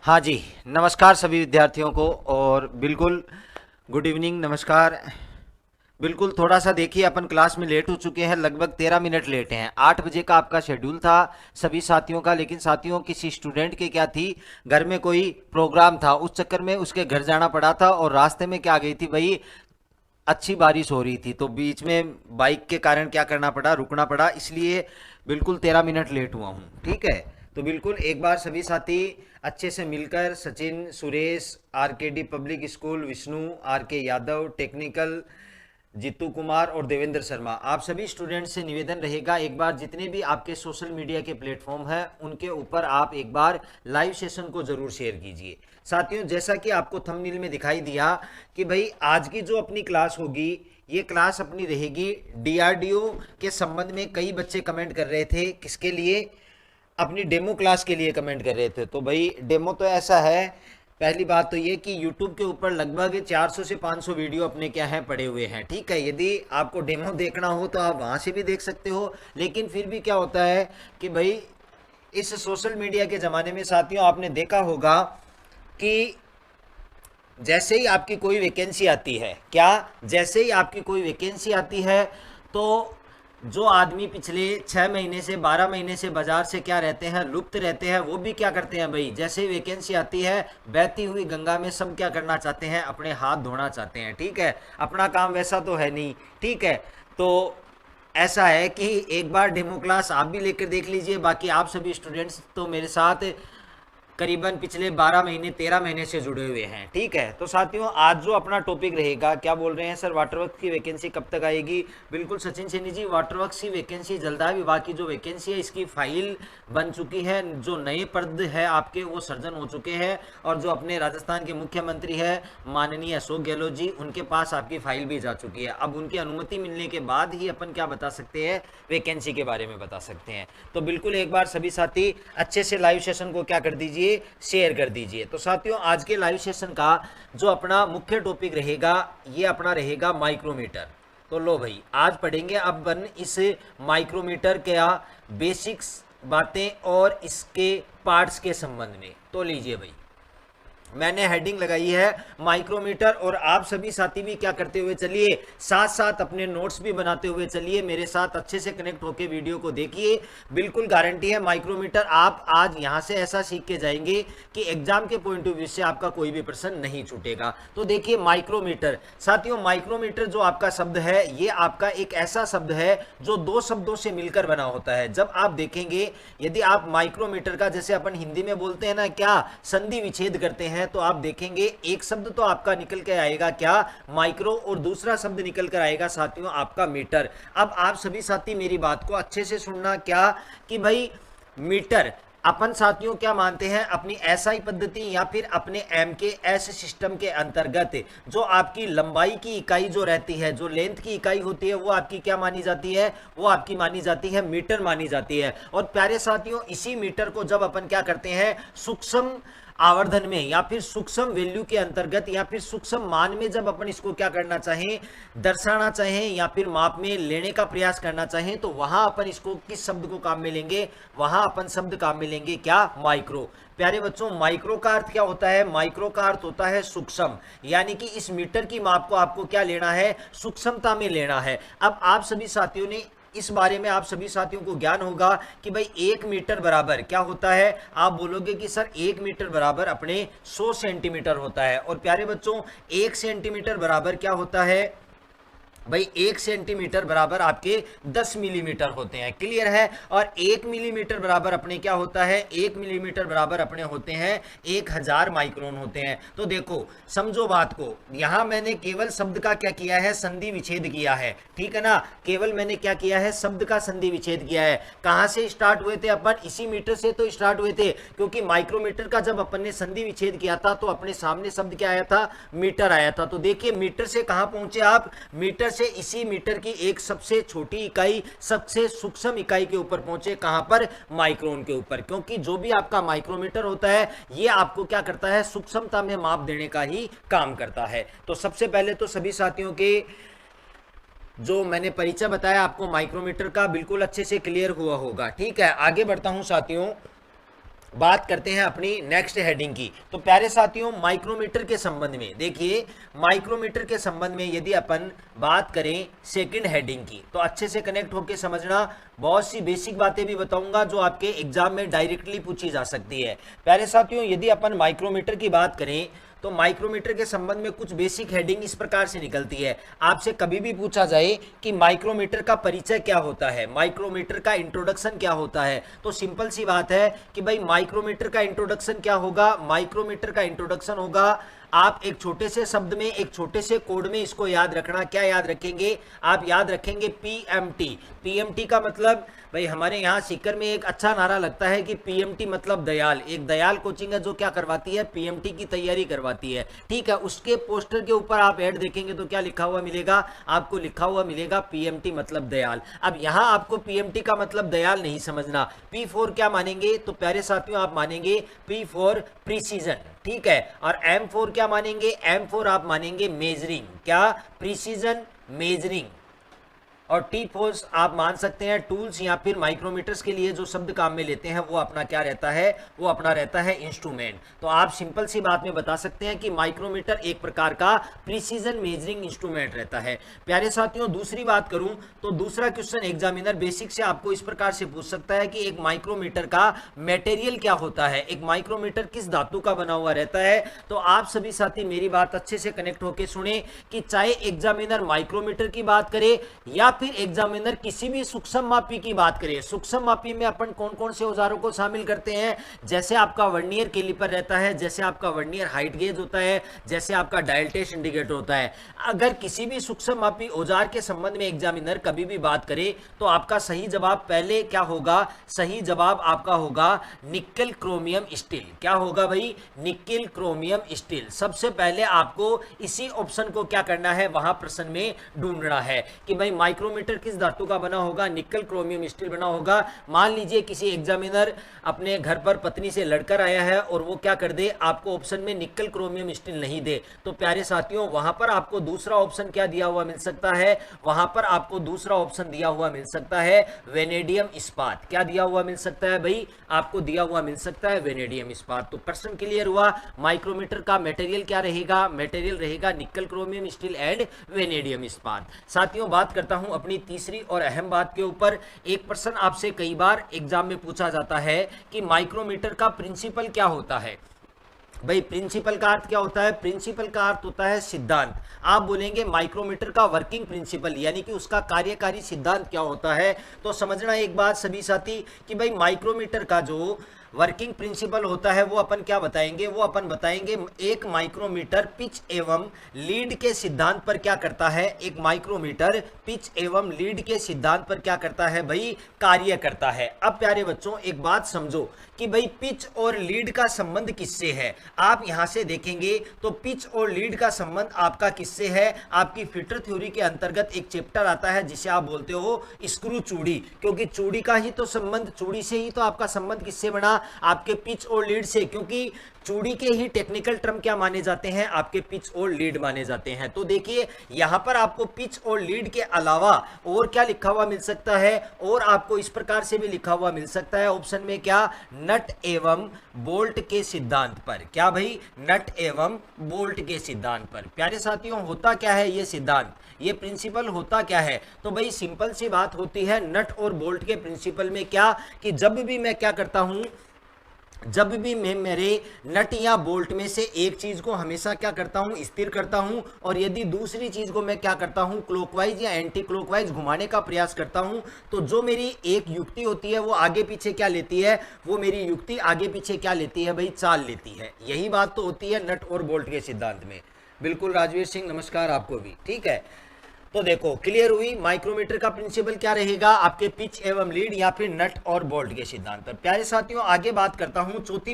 हाँ जी, नमस्कार सभी विद्यार्थियों को और बिल्कुल गुड इवनिंग, नमस्कार। बिल्कुल थोड़ा सा देखिए, अपन क्लास में लेट हो चुके हैं, लगभग 13 मिनट लेट हैं। 8 बजे का आपका शेड्यूल था सभी साथियों का, लेकिन साथियों किसी स्टूडेंट के क्या थी, घर में कोई प्रोग्राम था, उस चक्कर में उसके घर जाना पड़ा था और रास्ते में क्या गई थी भाई, अच्छी बारिश हो रही थी, तो बीच में बाइक के कारण क्या करना पड़ा, रुकना पड़ा, इसलिए बिल्कुल 13 मिनट लेट हुआ हूँ। ठीक है, तो बिल्कुल एक बार सभी साथी अच्छे से मिलकर, Sachin, Suresh, RKD public school, Vishnu, RK Yadav technical, Jitu Kumar और देवेंद्र शर्मा, आप सभी स्टूडेंट्स से निवेदन रहेगा, एक बार जितने भी आपके सोशल मीडिया के प्लेटफॉर्म हैं उनके ऊपर आप एक बार लाइव सेशन को जरूर शेयर कीजिए। साथियों, जैसा कि आपको थंबनेल में दिखाई दिया कि भाई आज की जो अपनी क्लास होगी, ये क्लास अपनी रहेगी डीआरडीओ के संबंध में। कई बच्चे कमेंट कर रहे थे, किसके लिए, अपनी डेमो क्लास के लिए कमेंट कर रहे थे। तो भाई डेमो तो ऐसा है, पहली बात तो ये कि YouTube के ऊपर लगभग 400 से 500 वीडियो अपने क्या हैं पड़े हुए हैं। ठीक है, यदि आपको डेमो देखना हो तो आप वहाँ से भी देख सकते हो, लेकिन फिर भी क्या होता है कि भाई इस सोशल मीडिया के ज़माने में साथियों आपने देखा होगा कि जैसे ही आपकी कोई वैकेंसी आती है, क्या, जैसे ही आपकी कोई वैकेंसी आती है तो जो आदमी पिछले 6 महीने से 12 महीने से बाजार से क्या रहते हैं, लुप्त रहते हैं, वो भी क्या करते हैं भाई, जैसे ही वैकेंसी आती है बहती हुई गंगा में सब क्या करना चाहते हैं, अपने हाथ धोना चाहते हैं। ठीक है, अपना काम वैसा तो है नहीं। ठीक है, तो ऐसा है कि एक बार डेमो क्लास आप भी लेकर देख लीजिए, बाकी आप सभी स्टूडेंट्स तो मेरे साथ करीबन पिछले 12 महीने 13 महीने से जुड़े हुए हैं। ठीक है, तो साथियों आज जो अपना टॉपिक रहेगा, क्या बोल रहे हैं सर, वाटर वर्क्स की वैकेंसी कब तक आएगी। बिल्कुल सचिन सैनी जी, वाटर वर्क्स की वैकेंसी जल्द है। विभाग की जो वैकेंसी है इसकी फाइल बन चुकी है, जो नए पद है आपके वो सर्जन हो चुके हैं, और जो अपने राजस्थान के मुख्यमंत्री है माननीय अशोक गहलोत जी, उनके पास आपकी फाइल भी जा चुकी है। अब उनकी अनुमति मिलने के बाद ही अपन क्या बता सकते हैं, वैकेंसी के बारे में बता सकते हैं। तो बिल्कुल एक बार सभी साथी अच्छे से लाइव सेशन को क्या कर दीजिए, शेयर कर दीजिए। तो साथियों आज के लाइव सेशन का जो अपना मुख्य टॉपिक रहेगा, ये अपना रहेगा माइक्रोमीटर। तो लो भाई, आज पढ़ेंगे अपन इस माइक्रोमीटर क्या बेसिक्स बातें और इसके पार्ट्स के संबंध में। तो लीजिए भाई, मैंने हेडिंग लगाई है माइक्रोमीटर, और आप सभी साथी भी क्या करते हुए चलिए, साथ साथ अपने नोट्स भी बनाते हुए चलिए, मेरे साथ अच्छे से कनेक्ट होकर वीडियो को देखिए। बिल्कुल गारंटी है माइक्रोमीटर आप आज यहां से ऐसा सीख के जाएंगे कि एग्जाम के पॉइंट ऑफ व्यू से आपका कोई भी प्रश्न नहीं छूटेगा। तो देखिए माइक्रोमीटर, साथियों माइक्रोमीटर जो आपका शब्द है, ये आपका एक ऐसा शब्द है जो दो शब्दों से मिलकर बना होता है। जब आप देखेंगे, यदि आप माइक्रोमीटर का, जैसे अपन हिंदी में बोलते हैं ना, क्या संधि विच्छेद करते हैं, तो आप देखेंगे एक शब्द तो आपका निकल के आएगा क्या, माइक्रो, और दूसरा शब्द निकल कर आएगा साथियों आपका मीटर। अब आप सभी साथी मेरी बात को अच्छे से सुनना, क्या कि भाई मीटर अपन साथियों क्या मानते हैं, अपनी एसआई पद्धति या फिर अपने एम के एस सिस्टम के अंतर्गत जो आपकी लंबाई की इकाई जो रहती है, जो लेंथ की इकाई होती है, वो आपकी क्या मानी जाती है, वो आपकी मानी जाती है मीटर मानी जाती है। और प्यारे साथियों इसी मीटर को जब अपन क्या करते हैं, सूक्ष्म आवर्धन में या फिर सूक्ष्म वैल्यू के अंतर्गत या फिर सूक्ष्म मान में जब अपन इसको क्या करना चाहें, दर्शाना चाहें या फिर माप में लेने का प्रयास करना चाहें, तो वहां अपन इसको किस शब्द को काम में लेंगे, वहां अपन शब्द काम में लेंगे क्या, माइक्रो। प्यारे बच्चों माइक्रो का अर्थ क्या होता है, माइक्रो का अर्थ होता है सूक्ष्म, यानी कि इस मीटर की माप को आपको क्या लेना है, सूक्ष्मता में लेना है। अब आप सभी साथियों ने इस बारे में, आप सभी साथियों को ज्ञान होगा कि भाई 1 मीटर बराबर क्या होता है, आप बोलोगे कि सर 1 मीटर बराबर अपने 100 सेंटीमीटर होता है। और प्यारे बच्चों 1 सेंटीमीटर बराबर क्या होता है भाई, 1 सेंटीमीटर बराबर आपके 10 मिलीमीटर होते हैं, क्लियर है। और 1 मिलीमीटर बराबर अपने क्या होता है, 1 मिलीमीटर बराबर अपने होते हैं 1000 माइक्रोन होते हैं। तो देखो समझो बात को, यहां मैंने केवल शब्द का क्या किया है, संधि विच्छेद किया है, ठीक है ना, केवल मैंने क्या किया है, शब्द का संधि विच्छेद किया है। कहां से स्टार्ट हुए थे अपन, इसी मीटर से तो स्टार्ट हुए थे, क्योंकि माइक्रोमीटर का जब अपन ने संधि विच्छेद किया था तो अपने सामने शब्द क्या आया था, मीटर आया था। तो देखिए मीटर से कहां पहुंचे आप, मीटर से इसी मीटर की एक सबसे छोटी इकाई, सबसे सूक्ष्म इकाई के ऊपर पहुंचे, कहां पर, माइक्रोन के ऊपर। क्योंकि जो भी आपका माइक्रोमीटर होता है ये आपको क्या करता है, सूक्ष्मता में माप देने का ही काम करता है। तो सबसे पहले तो सभी साथियों के जो मैंने परिचय बताया आपको माइक्रोमीटर का, बिल्कुल अच्छे से क्लियर हुआ होगा। ठीक है, आगे बढ़ता हूं साथियों। बात करते हैं अपनी नेक्स्ट हेडिंग की। तो प्यारे साथियों, माइक्रोमीटर के संबंध में देखिए, माइक्रोमीटर के संबंध में यदि अपन बात करें सेकंड हेडिंग की, तो अच्छे से कनेक्ट होकर समझना। बहुत सी बेसिक बातें भी बताऊंगा जो आपके एग्जाम में डायरेक्टली पूछी जा सकती है। प्यारे साथियों, यदि अपन माइक्रोमीटर की बात करें तो माइक्रोमीटर के संबंध में कुछ बेसिक हेडिंग इस प्रकार से निकलती है। आपसे कभी भी पूछा जाए कि माइक्रोमीटर का परिचय क्या होता है, माइक्रोमीटर का इंट्रोडक्शन क्या होता है, तो सिंपल सी बात है कि भाई माइक्रोमीटर का इंट्रोडक्शन क्या होगा। माइक्रोमीटर का इंट्रोडक्शन होगा, आप एक छोटे से शब्द में, एक छोटे से कोड में इसको याद रखना। क्या याद रखेंगे आप? याद रखेंगे पीएमटी। पीएमटी का मतलब भाई हमारे यहाँ सीकर में एक अच्छा नारा लगता है कि पीएमटी मतलब दयाल। एक दयाल कोचिंग है जो क्या करवाती है, पीएमटी की तैयारी करवाती है। ठीक है, उसके पोस्टर के ऊपर आप ऐड देखेंगे तो क्या लिखा हुआ मिलेगा आपको? लिखा हुआ मिलेगा पीएमटी मतलब दयाल। अब यहाँ आपको पीएमटी का मतलब दयाल नहीं समझना। पी फॉर क्या मानेंगे? तो प्यारे साथियों आप मानेंगे पी फॉर प्रिसीजन। ठीक है, और एम फोर क्या मानेंगे? एम फोर आप मानेंगे मेजरिंग। क्या? Precision measuring. और टी फोर्स आप मान सकते हैं टूल्स, या फिर माइक्रोमीटर्स के लिए जो शब्द काम में लेते हैं वो अपना क्या रहता है? वो अपना रहता है इंस्ट्रूमेंट। तो आप सिंपल सी बात में बता सकते हैं कि माइक्रोमीटर एक प्रकार का प्रिसीजन मेजरिंग इंस्ट्रूमेंट रहता है। प्यारे साथियों, दूसरी बात करूं तो दूसरा क्वेश्चन एग्जामिनर बेसिक से आपको इस प्रकार से पूछ सकता है कि एक माइक्रोमीटर का मटेरियल क्या होता है, एक माइक्रोमीटर किस धातु का बना हुआ रहता है। तो आप सभी साथी मेरी बात अच्छे से कनेक्ट होकर सुने कि चाहे एग्जामिनर माइक्रोमीटर की बात करे या फिर एग्जामिनर किसी भी सूक्ष्म मापी की बात करें। सूक्ष्म मापी में अपन कौन कौन से औजारों को शामिल करते हैं? जैसे आपका वर्नियर कैलिपर रहता है, जैसे आपका वर्नियर हाइट गेज होता है, जैसे आपका डायल टेस्ट इंडिकेटर होता है। अगर किसी भी सूक्ष्म मापी औजार के संबंध में एग्जामिनर कभी भी बात करे तो आपका सही जवाब पहले क्या होगा? सही जवाब आपका होगा निकेल क्रोमियम स्टील। क्या होगा भाई? Nickel chromium steel. सबसे पहले आपको इसी ऑप्शन को क्या करना है? वहां प्रश्न में ढूंढना है कि भाई माइक्रोमीटर किस धातु का बना होगा? निकेल क्रोमियम स्टील बना होगा। मान लीजिए किसी एग्जामिनर अपने घर पर पत्नी से लड़कर आया है और वो क्या कर दे, आपको ऑप्शन में निकेल क्रोमियम स्टील नहीं दे, तो प्यारे साथियों वहां पर आपको दूसरा ऑप्शन क्या दिया हुआ मिल सकता है? वहां पर आपको दूसरा ऑप्शन दिया हुआ मिल सकता है वेनेडियम इस्पात। क्या दिया हुआ मिल सकता है भाई? आपको दिया हुआ मिल सकता है वेनेडियम इस्पात। तो प्रश्न क्लियर हुआ। माइक्रोमीटर का मटेरियल क्या रहेगा? मटेरियल रहेगा nickel chromium steel and vanadium इस्पात। साथियों, बात करता हूं अपनी तीसरी और अहम बात के ऊपर। एक प्रश्न आपसे कई बार एग्जाम में पूछा जाता है कि माइक्रोमीटर का प्रिंसिपल क्या होता है। भाई प्रिंसिपल का अर्थ क्या होता है? प्रिंसिपल का अर्थ होता है सिद्धांत। आप बोलेंगे माइक्रोमीटर का वर्किंग प्रिंसिपल यानी कि उसका कार्यकारी सिद्धांत क्या होता है। तो समझना एक बात सभी साथी कि भाई माइक्रोमीटर का जो वर्किंग प्रिंसिपल होता है वो अपन क्या बताएंगे? वो अपन बताएंगे एक माइक्रोमीटर पिच एवं लीड के सिद्धांत पर क्या करता है? एक माइक्रोमीटर पिच एवं लीड के सिद्धांत पर क्या करता है भाई? कार्य करता है। अब प्यारे बच्चों एक बात समझो कि भाई पिच और लीड का संबंध किससे है। आप यहां से देखेंगे तो पिच और लीड का संबंध आपका किससे है? आपकी फिटर थ्योरी के अंतर्गत एक चैप्टर आता है जिसे आप बोलते हो स्क्रू चूड़ी, क्योंकि चूड़ी का ही तो संबंध, चूड़ी से ही तो आपका संबंध किससे बना? आपके पिच और लीड से, क्योंकि चूड़ी के ही टेक्निकल टर्म क्या माने जाते हैं? आपके पिच और लीड माने जाते हैं। तो देखिए यहां पर आपको पिच और लीड के अलावा और क्या लिखा हुआ मिल सकता है? और आपको इस प्रकार से भी लिखा हुआ मिल सकता है ऑप्शन में, क्या? नट एवं बोल्ट के सिद्धांत पर। क्या भाई? नट एवं बोल्ट के सिद्धांत पर। प्यारे साथियों, होता क्या है ये सिद्धांत, ये प्रिंसिपल होता क्या है? तो भाई सिंपल सी बात होती है नट और बोल्ट के प्रिंसिपल में क्या, कि जब भी मैं क्या करता हूं, जब भी मैं मेरे नट या बोल्ट में से एक चीज को हमेशा क्या करता हूं? स्थिर करता हूं, और यदि दूसरी चीज को मैं क्या करता हूं? क्लॉकवाइज या एंटी क्लॉकवाइज घुमाने का प्रयास करता हूं, तो जो मेरी एक युक्ति होती है वो आगे पीछे क्या लेती है? वो मेरी युक्ति आगे पीछे क्या लेती है भाई? चाल लेती है। यही बात तो होती है नट और बोल्ट के सिद्धांत में। बिल्कुल राजवीर सिंह, नमस्कार आपको भी। ठीक है, तो देखो क्लियर हुई। माइक्रोमीटर का प्रिंसिपल क्या रहेगा? आपके पिच एवं लीड या फिर नट और बोल्ट के सिद्धांत पर। प्यारे साथियों आगे बात करता हूं। चौथी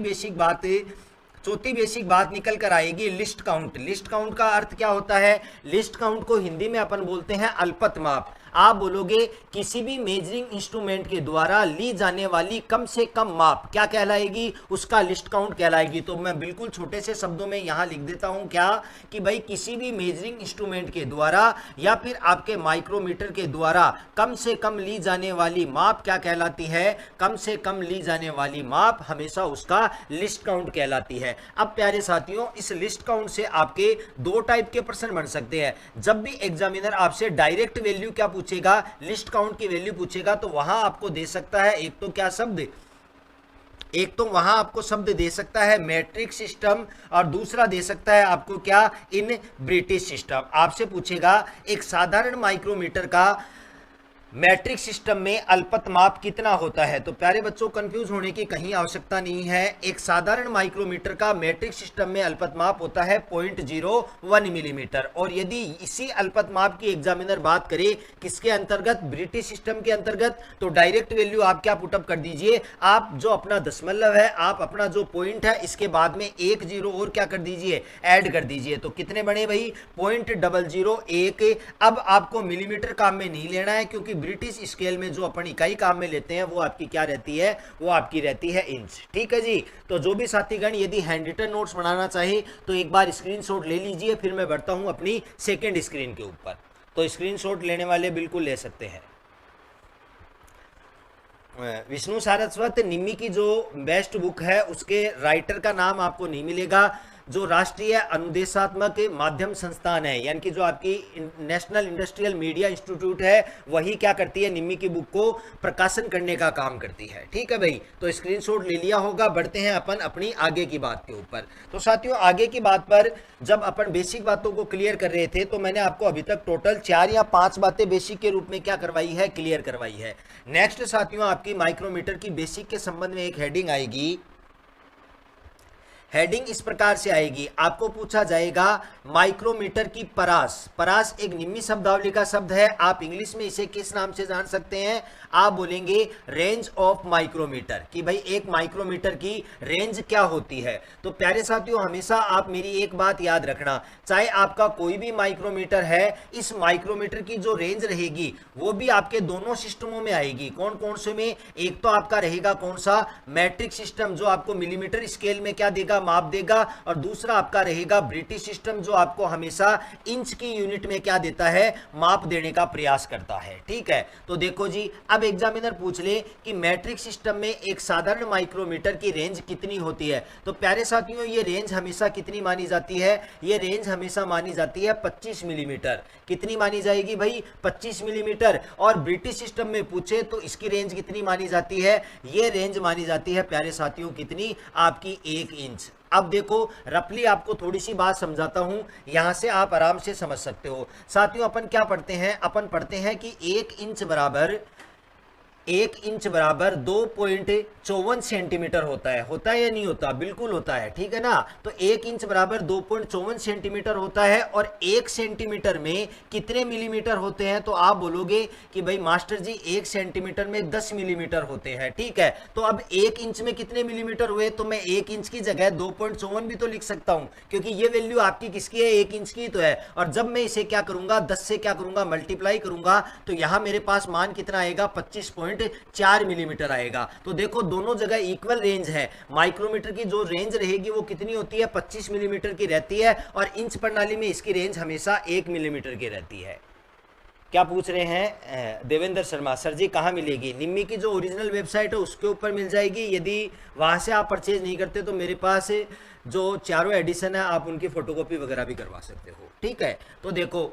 बेसिक बात निकल कर आएगी लिस्ट काउंट। लिस्ट काउंट का अर्थ क्या होता है? लिस्ट काउंट को हिंदी में अपन बोलते हैं अल्पत माप। आप बोलोगे किसी भी मेजरिंग इंस्ट्रूमेंट के द्वारा ली जाने वाली कम से कम माप क्या कहलाएगी, उसका लिस्ट काउंट कहलाएगी। तो मैं बिल्कुल छोटे से शब्दों में यहां लिख देता हूं क्या, कि भाई किसी भी मेजरिंग इंस्ट्रूमेंट के द्वारा या फिर आपके माइक्रोमीटर के द्वारा कम से कम ली जाने वाली माप क्या कहलाती है, कम से कम ली जाने वाली माप हमेशा उसका लिस्ट काउंट कहलाती है। अब प्यारे साथियों, इस लिस्ट काउंट से आपके दो टाइप के प्रश्न बन सकते हैं। जब भी एग्जामिनर आपसे डायरेक्ट वैल्यू क्या पूछेगा, लिस्ट काउंट की वैल्यू पूछेगा, तो वहां आपको दे सकता है एक तो क्या शब्द, एक तो वहां आपको शब्द दे सकता है मैट्रिक सिस्टम, और दूसरा दे सकता है आपको क्या, इन ब्रिटिश सिस्टम। आपसे पूछेगा एक साधारण माइक्रोमीटर का मैट्रिक सिस्टम में अल्पतमाप कितना होता है। तो प्यारे बच्चों, कंफ्यूज होने की कहीं आवश्यकता नहीं है। एक साधारण माइक्रोमीटर का मैट्रिक सिस्टम में अल्पतमाप होता है 0.01 मिलीमीटर, और यदि इसी अल्पतमाप की एग्जामिनर बात करे किसके अंतर्गत, ब्रिटिश सिस्टम के अंतर्गत, तो डायरेक्ट वैल्यू आप क्या पुटअप कर दीजिए, आप जो अपना दशमलव है, आप अपना जो पॉइंट है, इसके बाद में एक जीरो और क्या कर दीजिए, ऐड कर दीजिए। तो कितने बने भाई, 0.001। अब आपको मिलीमीटर काम में नहीं लेना है, क्योंकि ब्रिटिश स्केल में जो अपन इकाई काम में लेते हैं वो आपकी क्या रहती है, वो आपकी रहती है इंच। ठीक है जी। तो जो भी साथीगण यदि हैंड रिटन नोट्स बनाना चाहे तो एक बार स्क्रीनशॉट ले लीजिए, फिर मैं बढ़ता हूं अपनी सेकंड स्क्रीन के ऊपर। तो स्क्रीनशॉट लेने वाले बिल्कुल ले सकते हैं। विष्णु सारस्वत निम्मी की जो बेस्ट बुक है उसके राइटर का नाम आपको नहीं मिलेगा। जो राष्ट्रीय अनुदेशात्मक माध्यम संस्थान है, यानी कि जो आपकी नेशनल इंडस्ट्रियल मीडिया इंस्टीट्यूट है, वही क्या करती है, निम्मी की बुक को प्रकाशन करने का काम करती है। ठीक है भाई, तो स्क्रीनशॉट ले लिया होगा। बढ़ते हैं अपन अपनी आगे की बात के ऊपर। तो साथियों, आगे की बात पर जब अपन बेसिक बातों को क्लियर कर रहे थे, तो मैंने आपको अभी तक टोटल 4 या 5 बातें बेसिक के रूप में क्या करवाई है, क्लियर करवाई है। नेक्स्ट साथियों, आपकी माइक्रोमीटर की बेसिक के संबंध में एक हेडिंग आएगी। हेडिंग इस प्रकार से आएगी, आपको पूछा जाएगा माइक्रोमीटर की परास। परास एक निम्मी शब्दावली का शब्द है। आप इंग्लिश में इसे किस नाम से जान सकते हैं, आप बोलेंगे रेंज ऑफ माइक्रोमीटर, कि भाई एक माइक्रोमीटर की रेंज क्या होती है। तो प्यारे साथियों, हमेशा आप मेरी एक बात याद रखना, चाहे आपका कोई भी माइक्रोमीटर है, इस माइक्रोमीटर की जो रेंज रहेगी वो भी आपके दोनों सिस्टमों में आएगी। कौन कौन से में, एक तो आपका रहेगा कौन सा, मैट्रिक सिस्टम, जो आपको मिलीमीटर स्केल में क्या देगा, माप देगा, और दूसरा आपका रहेगा ब्रिटिश सिस्टम, जो आपको हमेशा इंच की यूनिट में क्या देता है, माप देने का प्रयास करता है। ठीक है, तो देखो जी, अब एग्जामिनर पूछ ले कि मैट्रिक सिस्टम में एक साधारण माइक्रोमीटर की रेंज कितनी होती है। तो प्यारे साथियों, ये रेंज हमेशा कितनी मानी जाती है, ये रेंज हमेशा मानी जाती है 25 मिलीमीटर। कितनी मानी जाएगी भाई, 25 मिलीमीटर। और ब्रिटिश सिस्टम में पूछे तो इसकी रेंज कितनी मानी जाती है, ये रेंज मानी जाती है प्यारे साथियों कितनी, आपकी 1 इंच। अब देखो, रफली आपको थोड़ी सी बात समझाता हूं, यहां से आप आराम से समझ सकते हो। साथियों, अपन क्या पढ़ते हैं, अपन पढ़ते हैं कि 1 इंच बराबर 2.54 सेंटीमीटर होता है या नहीं होता, बिल्कुल होता है। ठीक है ना, तो 1 इंच बराबर 2.54 सेंटीमीटर होता है। और 1 सेंटीमीटर में कितने मिलीमीटर होते हैं, तो आप बोलोगे कि भाई मास्टर जी 1 सेंटीमीटर में 10 मिलीमीटर होते हैं। ठीक है, तो अब 1 इंच में कितने मिलीमीटर हुए, तो मैं 1 इंच की जगह 2.54 भी तो लिख सकता हूं, क्योंकि ये वैल्यू आपकी किसकी है, 1 इंच की तो है। और जब मैं इसे क्या करूंगा, 10 से क्या करूंगा, मल्टीप्लाई करूंगा, तो यहां मेरे पास मान कितना आएगा, 25.4 मिलीमीटर आएगा। तो देखो, दोनों जगह इक्वल रेंज है। माइक्रोमीटर की जो रेंज रहेगी वो कितनी होती है, 25 मिलीमीटर की रहती है, और इंच प्रणाली में इसकी रेंज हमेशा 1 मिलीमीटर की रहती है। क्या पूछ रहे हैं देवेंद्र शर्मा, सर जी कहाँ मिलेगी, निम्मी की जो ओरिजिनल वेबसाइट है उसके ऊपर मिल जाएगी। यदि वहां से आप परचेज नहीं करते तो मेरे पास जो चारों एडिशन है आप उनकी फोटोकॉपी वगैरह भी करवा सकते हो। ठीक है, तो देखो,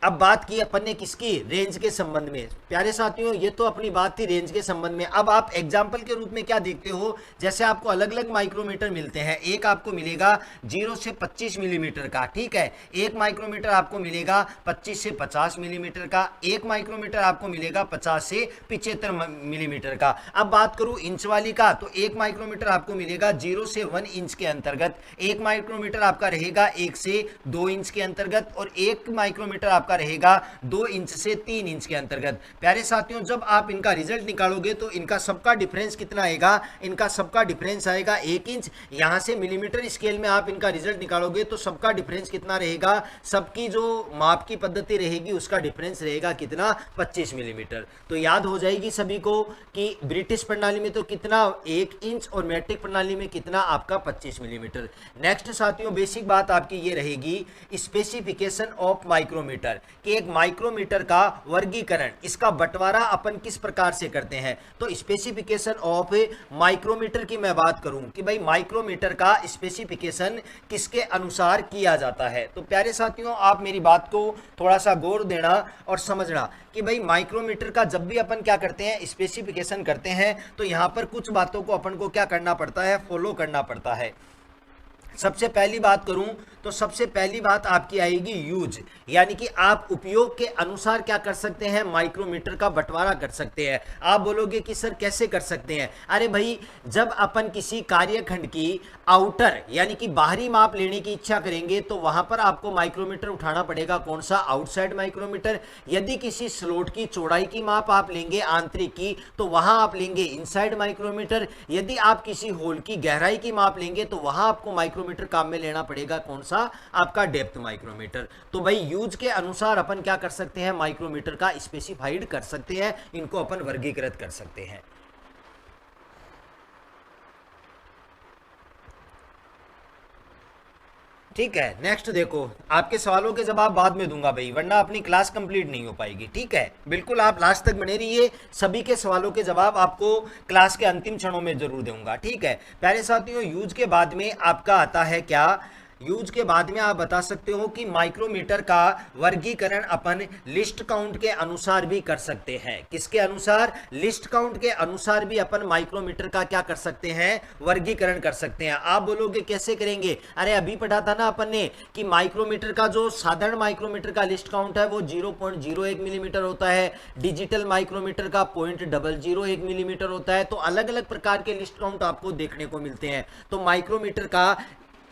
अब बात की अपन ने किसकी, रेंज के संबंध में। प्यारे साथियों, ये तो अपनी बात थी रेंज के संबंध में। अब आप एग्जाम्पल के रूप में क्या देखते हो, जैसे आपको अलग अलग माइक्रोमीटर मिलते हैं। एक आपको मिलेगा 0 से 25 मिलीमीटर का, ठीक है। एक माइक्रोमीटर आपको मिलेगा 25 से 50 मिलीमीटर का। एक माइक्रोमीटर आपको मिलेगा 50 से 75 मिलीमीटर का। अब बात करूं इंच वाली का, तो एक माइक्रोमीटर आपको मिलेगा 0 से 1 इंच के अंतर्गत। एक माइक्रोमीटर आपका रहेगा 1 से 2 इंच के अंतर्गत, और एक माइक्रोमीटर आपका आपका रहेगा 2 इंच से 3 इंच के अंतर्गत। प्यारे साथियों, जब आप इनका रिजल्ट निकालोगे तो इनका सबका डिफरेंस कितना आएगा, इनका सबका डिफरेंस आएगा 1 इंच। यहां से मिलीमीटर स्केल में आप इनका रिजल्ट निकालोगे तो सबका डिफरेंस कितना रहेगा, सबकी जो माप की पद्धति रहेगी उसका डिफरेंस रहेगा कितना, 25 मिलीमीटर। तो याद हो जाएगी सभी को कि ब्रिटिश प्रणाली में तो कितना 1 इंच और मैट्रिक प्रणाली में कितना आपका 25 मिलीमीटर। नेक्स्ट साथियों बेसिक बात आपकी ये रहेगी स्पेसिफिकेशन ऑफ माइक्रोमीटर, कि एक माइक्रोमीटर का वर्गीकरण, इसका बंटवारा अपन किस प्रकार से करते हैं। तो स्पेसिफिकेशन ऑफ माइक्रोमीटर की मैं बात करूं कि भाई माइक्रोमीटर का स्पेसिफिकेशन किसके अनुसार किया जाता है। तो प्यारे साथियों आप मेरी बात को थोड़ा सा गौर देना और समझना कि भाई माइक्रोमीटर का जब भी अपन क्या करते हैं, स्पेसिफिकेशन करते हैं, तो यहां पर कुछ बातों को अपन को क्या करना पड़ता है, फॉलो करना पड़ता है। सबसे पहली बात करूं तो सबसे पहली बात आपकी आएगी यूज, यानी कि आप उपयोग के अनुसार क्या कर सकते हैं, माइक्रोमीटर का बंटवारा कर सकते हैं। आप बोलोगे कि सर कैसे कर सकते हैं। अरे भाई, जब अपन किसी कार्यखंड की आउटर यानी कि बाहरी माप लेने की इच्छा करेंगे तो वहां पर आपको माइक्रोमीटर उठाना पड़ेगा, कौन सा, आउटसाइड माइक्रोमीटर। यदि किसी स्लोट की चौड़ाई की माप आप लेंगे आंतरिक की, तो वहां आप लेंगे इनसाइड माइक्रोमीटर। यदि आप किसी होल की गहराई की माप लेंगे तो वहां आपको माइक्रोमीटर काम में लेना पड़ेगा, कौन सा, आपका डेप्थ माइक्रोमीटर। तो भाई यूज के अनुसार अपन क्या कर सकते हैं, माइक्रोमीटर का स्पेसिफाइड कर सकते हैं, इनको अपन वर्गीकृत कर सकते हैं। ठीक है, नेक्स्ट देखो, आपके सवालों के जवाब बाद में दूंगा भाई, वरना अपनी क्लास कंप्लीट नहीं हो पाएगी। ठीक है, बिल्कुल आप लास्ट तक बने रहिए, सभी के सवालों के जवाब आपको क्लास के अंतिम क्षणों में जरूर दूंगा। ठीक है प्यारे साथियों, यूज के बाद में आपका आता है क्या, यूज के बाद में आप बता सकते हो कि माइक्रोमीटर का वर्गीकरण अपन लिस्ट काउंट के अनुसार भी कर सकते हैं। किसके अनुसार, लिस्ट काउंट के अनुसार भी अपन माइक्रोमीटर का क्या कर सकते हैं, वर्गीकरण कर सकते हैं। आप बोलोगे कैसे करेंगे, अरे अभी पढ़ा था ना अपन ने कि माइक्रोमीटर का जो साधारण माइक्रोमीटर का लिस्ट काउंट है वो 0.01 मिलीमीटर होता है, डिजिटल माइक्रोमीटर का 0.001 मिलीमीटर होता है। तो अलग अलग प्रकार के लिस्ट काउंट आपको देखने को मिलते हैं। तो माइक्रोमीटर का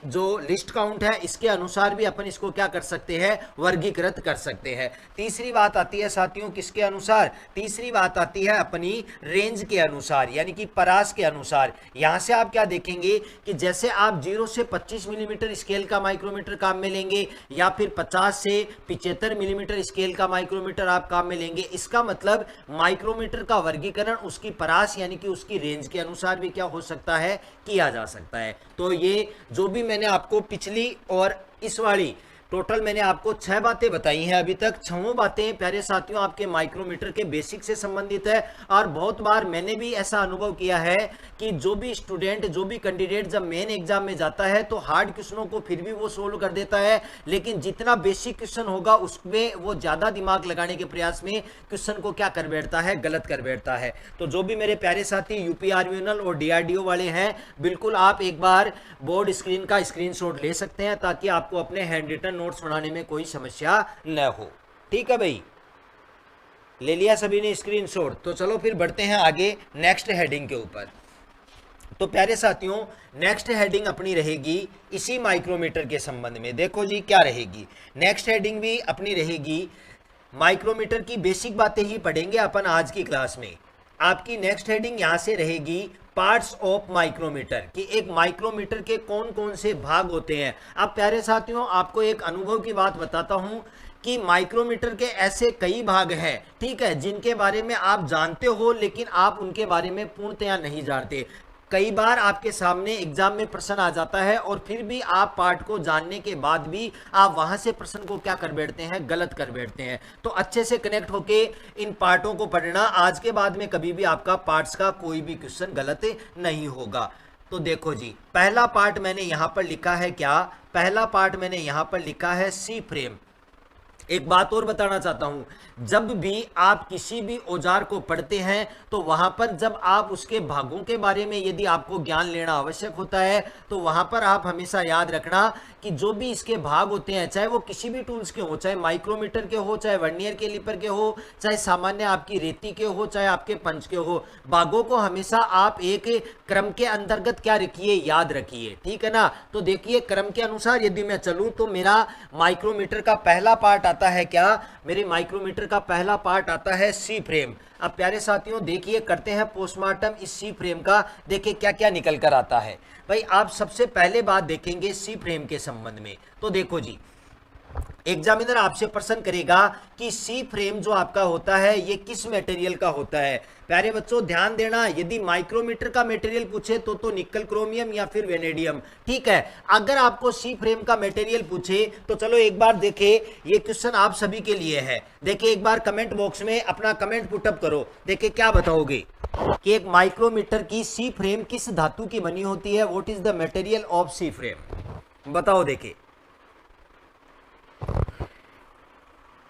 जो लिस्ट काउंट है इसके अनुसार भी अपन इसको क्या कर सकते हैं, वर्गीकृत कर सकते हैं। तीसरी बात आती है साथियों किसके अनुसार, तीसरी बात आती है अपनी रेंज के अनुसार, यानी कि परास के अनुसार। यहां से आप क्या देखेंगे कि जैसे आप 0 से 25 मिलीमीटर स्केल का माइक्रोमीटर काम में लेंगे या फिर 50 से 75 मिलीमीटर स्केल का माइक्रोमीटर आप काम में लेंगे, इसका मतलब माइक्रोमीटर का वर्गीकरण उसकी परास यानी कि उसकी रेंज के अनुसार भी क्या हो सकता है, किया जा सकता है। तो ये जो भी मैंने आपको पिछली और इस वाली टोटल मैंने आपको 6 बातें बताई हैं अभी तक। 6 बातें प्यारे साथियों आपके माइक्रोमीटर के बेसिक से संबंधित है। और बहुत बार मैंने भी ऐसा अनुभव किया है कि जो भी स्टूडेंट, जो भी कैंडिडेट जब मेन एग्जाम में जाता है तो हार्ड क्वेश्चनों को फिर भी वो सोल्व कर देता है, लेकिन जितना बेसिक क्वेश्चन होगा उसमें वो ज्यादा दिमाग लगाने के प्रयास में क्वेश्चन को क्या कर बैठता है, गलत कर बैठता है। तो जो भी मेरे प्यारे साथी यूपी आरवीएनएल और डीआरडीओ वाले हैं, बिल्कुल आप एक बार बोर्ड स्क्रीन का स्क्रीनशॉट ले सकते हैं ताकि आपको अपने हैंड रिटन नोट्स बनाने में कोई समस्या न हो। ठीक है भाई, ले लिया सभी ने स्क्रीनशॉट। तो चलो फिर बढ़ते हैं आगे नेक्स्ट हेडिंग के ऊपर। तो प्यारे साथियों नेक्स्ट हेडिंग अपनी रहेगी इसी माइक्रोमीटर के संबंध में। देखो जी क्या रहेगी, नेक्स्ट हेडिंग भी अपनी रहेगी माइक्रोमीटर की बेसिक बातें ही पढ़ेंगे अपन आज की क्लास में। आपकी नेक्स्ट हेडिंग यहां से रहेगी पार्ट्स ऑफ माइक्रोमीटर, कि एक माइक्रोमीटर के कौन कौन से भाग होते हैं। अब प्यारे साथियों आपको एक अनुभव की बात बताता हूं कि माइक्रोमीटर के ऐसे कई भाग हैं, ठीक है, जिनके बारे में आप जानते हो लेकिन आप उनके बारे में पूर्णतया नहीं जानते। कई बार आपके सामने एग्जाम में प्रश्न आ जाता है और फिर भी आप पार्ट को जानने के बाद भी आप वहां से प्रश्न को क्या कर बैठते हैं, गलत कर बैठते हैं। तो अच्छे से कनेक्ट होके इन पार्टों को पढ़ना, आज के बाद में कभी भी आपका पार्ट्स का कोई भी क्वेश्चन गलत नहीं होगा। तो देखो जी, पहला पार्ट मैंने यहां पर लिखा है क्या, पहला पार्ट मैंने यहां पर लिखा है सी फ्रेम। एक बात और बताना चाहता हूं, जब भी आप किसी भी औजार को पढ़ते हैं तो वहां पर जब आप उसके भागों के बारे में यदि आपको ज्ञान लेना आवश्यक होता है तो वहां पर आप हमेशा याद रखना कि जो भी इसके भाग होते हैं, चाहे वो किसी भी टूल्स के हो, चाहे माइक्रोमीटर के हो, चाहे वर्नियर के लिपर के हो, चाहे सामान्य आपकी रेती के हो, चाहे आपके पंच के हो, भागों को हमेशा आप एक क्रम के अंतर्गत क्या रखिए, याद रखिए। ठीक है ना। तो देखिए क्रम के अनुसार यदि मैं चलूं तो मेरा माइक्रोमीटर का पहला पार्ट आता है क्या, मेरे माइक्रोमीटर का पहला पार्ट आता है सी फ्रेम। अब प्यारे साथियों देखिए, करते हैं पोस्टमार्टम इस सी फ्रेम का, देखिए क्या क्या निकल कर आता है। भाई आप सबसे पहले बात देखेंगे सी फ्रेम के संबंध में, तो देखो जी, एग्जामिनर आपसे प्रश्न करेगा कि सी फ्रेम जो आपका होता है ये किस मटेरियल का होता है। प्यारे बच्चों ध्यान देना, यदि माइक्रोमीटर का मटेरियल पूछे तो निकल क्रोमियम या फिर वेनेडियम, ठीक है। अगर आपको सी फ्रेम का मटेरियल पूछे तो चलो एक बार देखें, ये क्वेश्चन आप सभी के लिए है। देखिए एक बार कमेंट बॉक्स में अपना कमेंट पुटअप करो, देखिए क्या बताओगे कि एक माइक्रोमीटर की सी फ्रेम किस धातु की बनी होती है। What is the material of C frame, बताओ। देखिए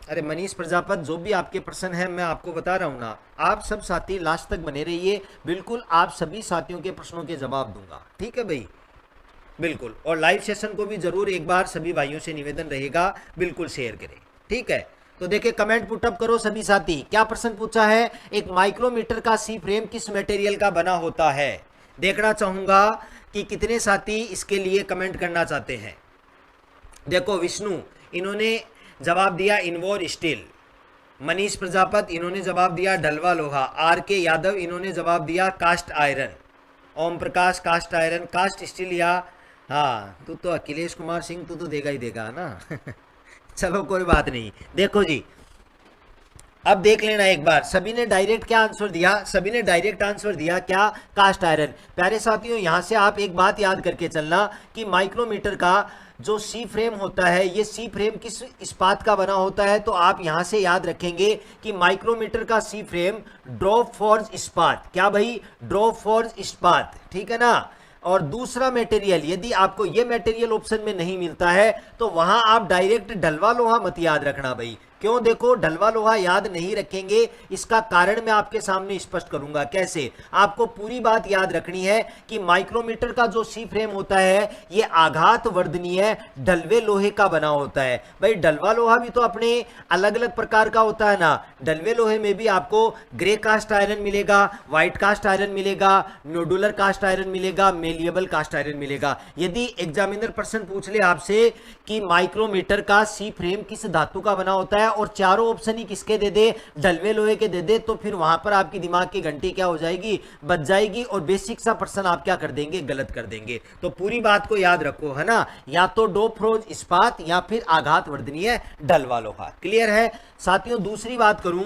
अरे मनीष प्रजापत, जो भी आपके प्रश्न है मैं आपको बता रहा हूं ना, आप सब साथी लास्ट तक बने रहिए, बिल्कुल आप सभी साथियों के प्रश्नों के जवाब दूंगा, ठीक है भाई, बिल्कुल। और लाइव सेशन को भी जरूर एक बार सभी भाइयों से निवेदन रहेगा, बिल्कुल शेयर करें, ठीक है। तो देखिए कमेंट पुटअप करो सभी साथी, क्या प्रश्न पूछा है, एक माइक्रोमीटर का सी फ्रेम किस मटेरियल का बना होता है। देखना चाहूंगा कि कितने साथी इसके लिए कमेंट करना चाहते हैं। देखो विष्णु, इन्होंने जवाब दिया इनवोर स्टील। मनीष प्रजापत, इन्होंने जवाब दिया ढलवा लोहा। आर के यादव, इन्होंने जवाब दिया cast iron. Om Prakash cast iron, cast steel या हाँ, तू तो अखिलेश कुमार सिंह तू तो देगा ही देगा ना चलो कोई बात नहीं। देखो जी, अब देख लेना एक बार, सभी ने डायरेक्ट क्या आंसर दिया, सभी ने डायरेक्ट आंसर दिया क्या, कास्ट आयरन। प्यारे साथियों यहां से आप एक बात याद करके चलना कि माइक्रोमीटर का जो सी फ्रेम होता है, ये सी फ्रेम किस इस्पात का बना होता है, तो आप यहां से याद रखेंगे कि माइक्रोमीटर का सी फ्रेम ड्रॉप फॉर्ज इस्पात, क्या भाई, ड्रॉप फॉर्ज इस्पात, ठीक है ना। और दूसरा मटेरियल, यदि आपको ये मटेरियल ऑप्शन में नहीं मिलता है तो वहां आप डायरेक्ट ढलवा लोहा मत याद रखना भाई। क्यों, देखो ढलवा लोहा याद नहीं रखेंगे, इसका कारण मैं आपके सामने स्पष्ट करूंगा कैसे। आपको पूरी बात याद रखनी है कि माइक्रोमीटर का जो सी फ्रेम होता है ये आघात वर्धनीय ढलवे लोहे का बना होता है। भाई ढलवा लोहा भी तो अपने अलग अलग प्रकार का होता है ना, ढलवे लोहे में भी आपको ग्रे कास्ट आयरन मिलेगा, व्हाइट कास्ट आयरन मिलेगा, नोडुलर कास्ट आयरन मिलेगा, मेलिएबल कास्ट आयरन मिलेगा। यदि एग्जामिनर प्रश्न पूछ ले आपसे कि माइक्रोमीटर का सी फ्रेम किस धातु का बना होता है और चारों ऑप्शन ही किसके दे दे, ढलवे लोहे के दे दे, तो फिर वहां पर आपकी दिमाग की घंटी क्या हो जाएगी, बज जाएगी और बेसिक सा प्रश्न आप क्या कर देंगे, गलत कर देंगे। तो पूरी बात को याद रखो, है ना, या तो डोप फ्रोज इस्पात या फिर आघात वर्धनीय ढलवा लोहा। क्लियर है साथियों। दूसरी बात करूं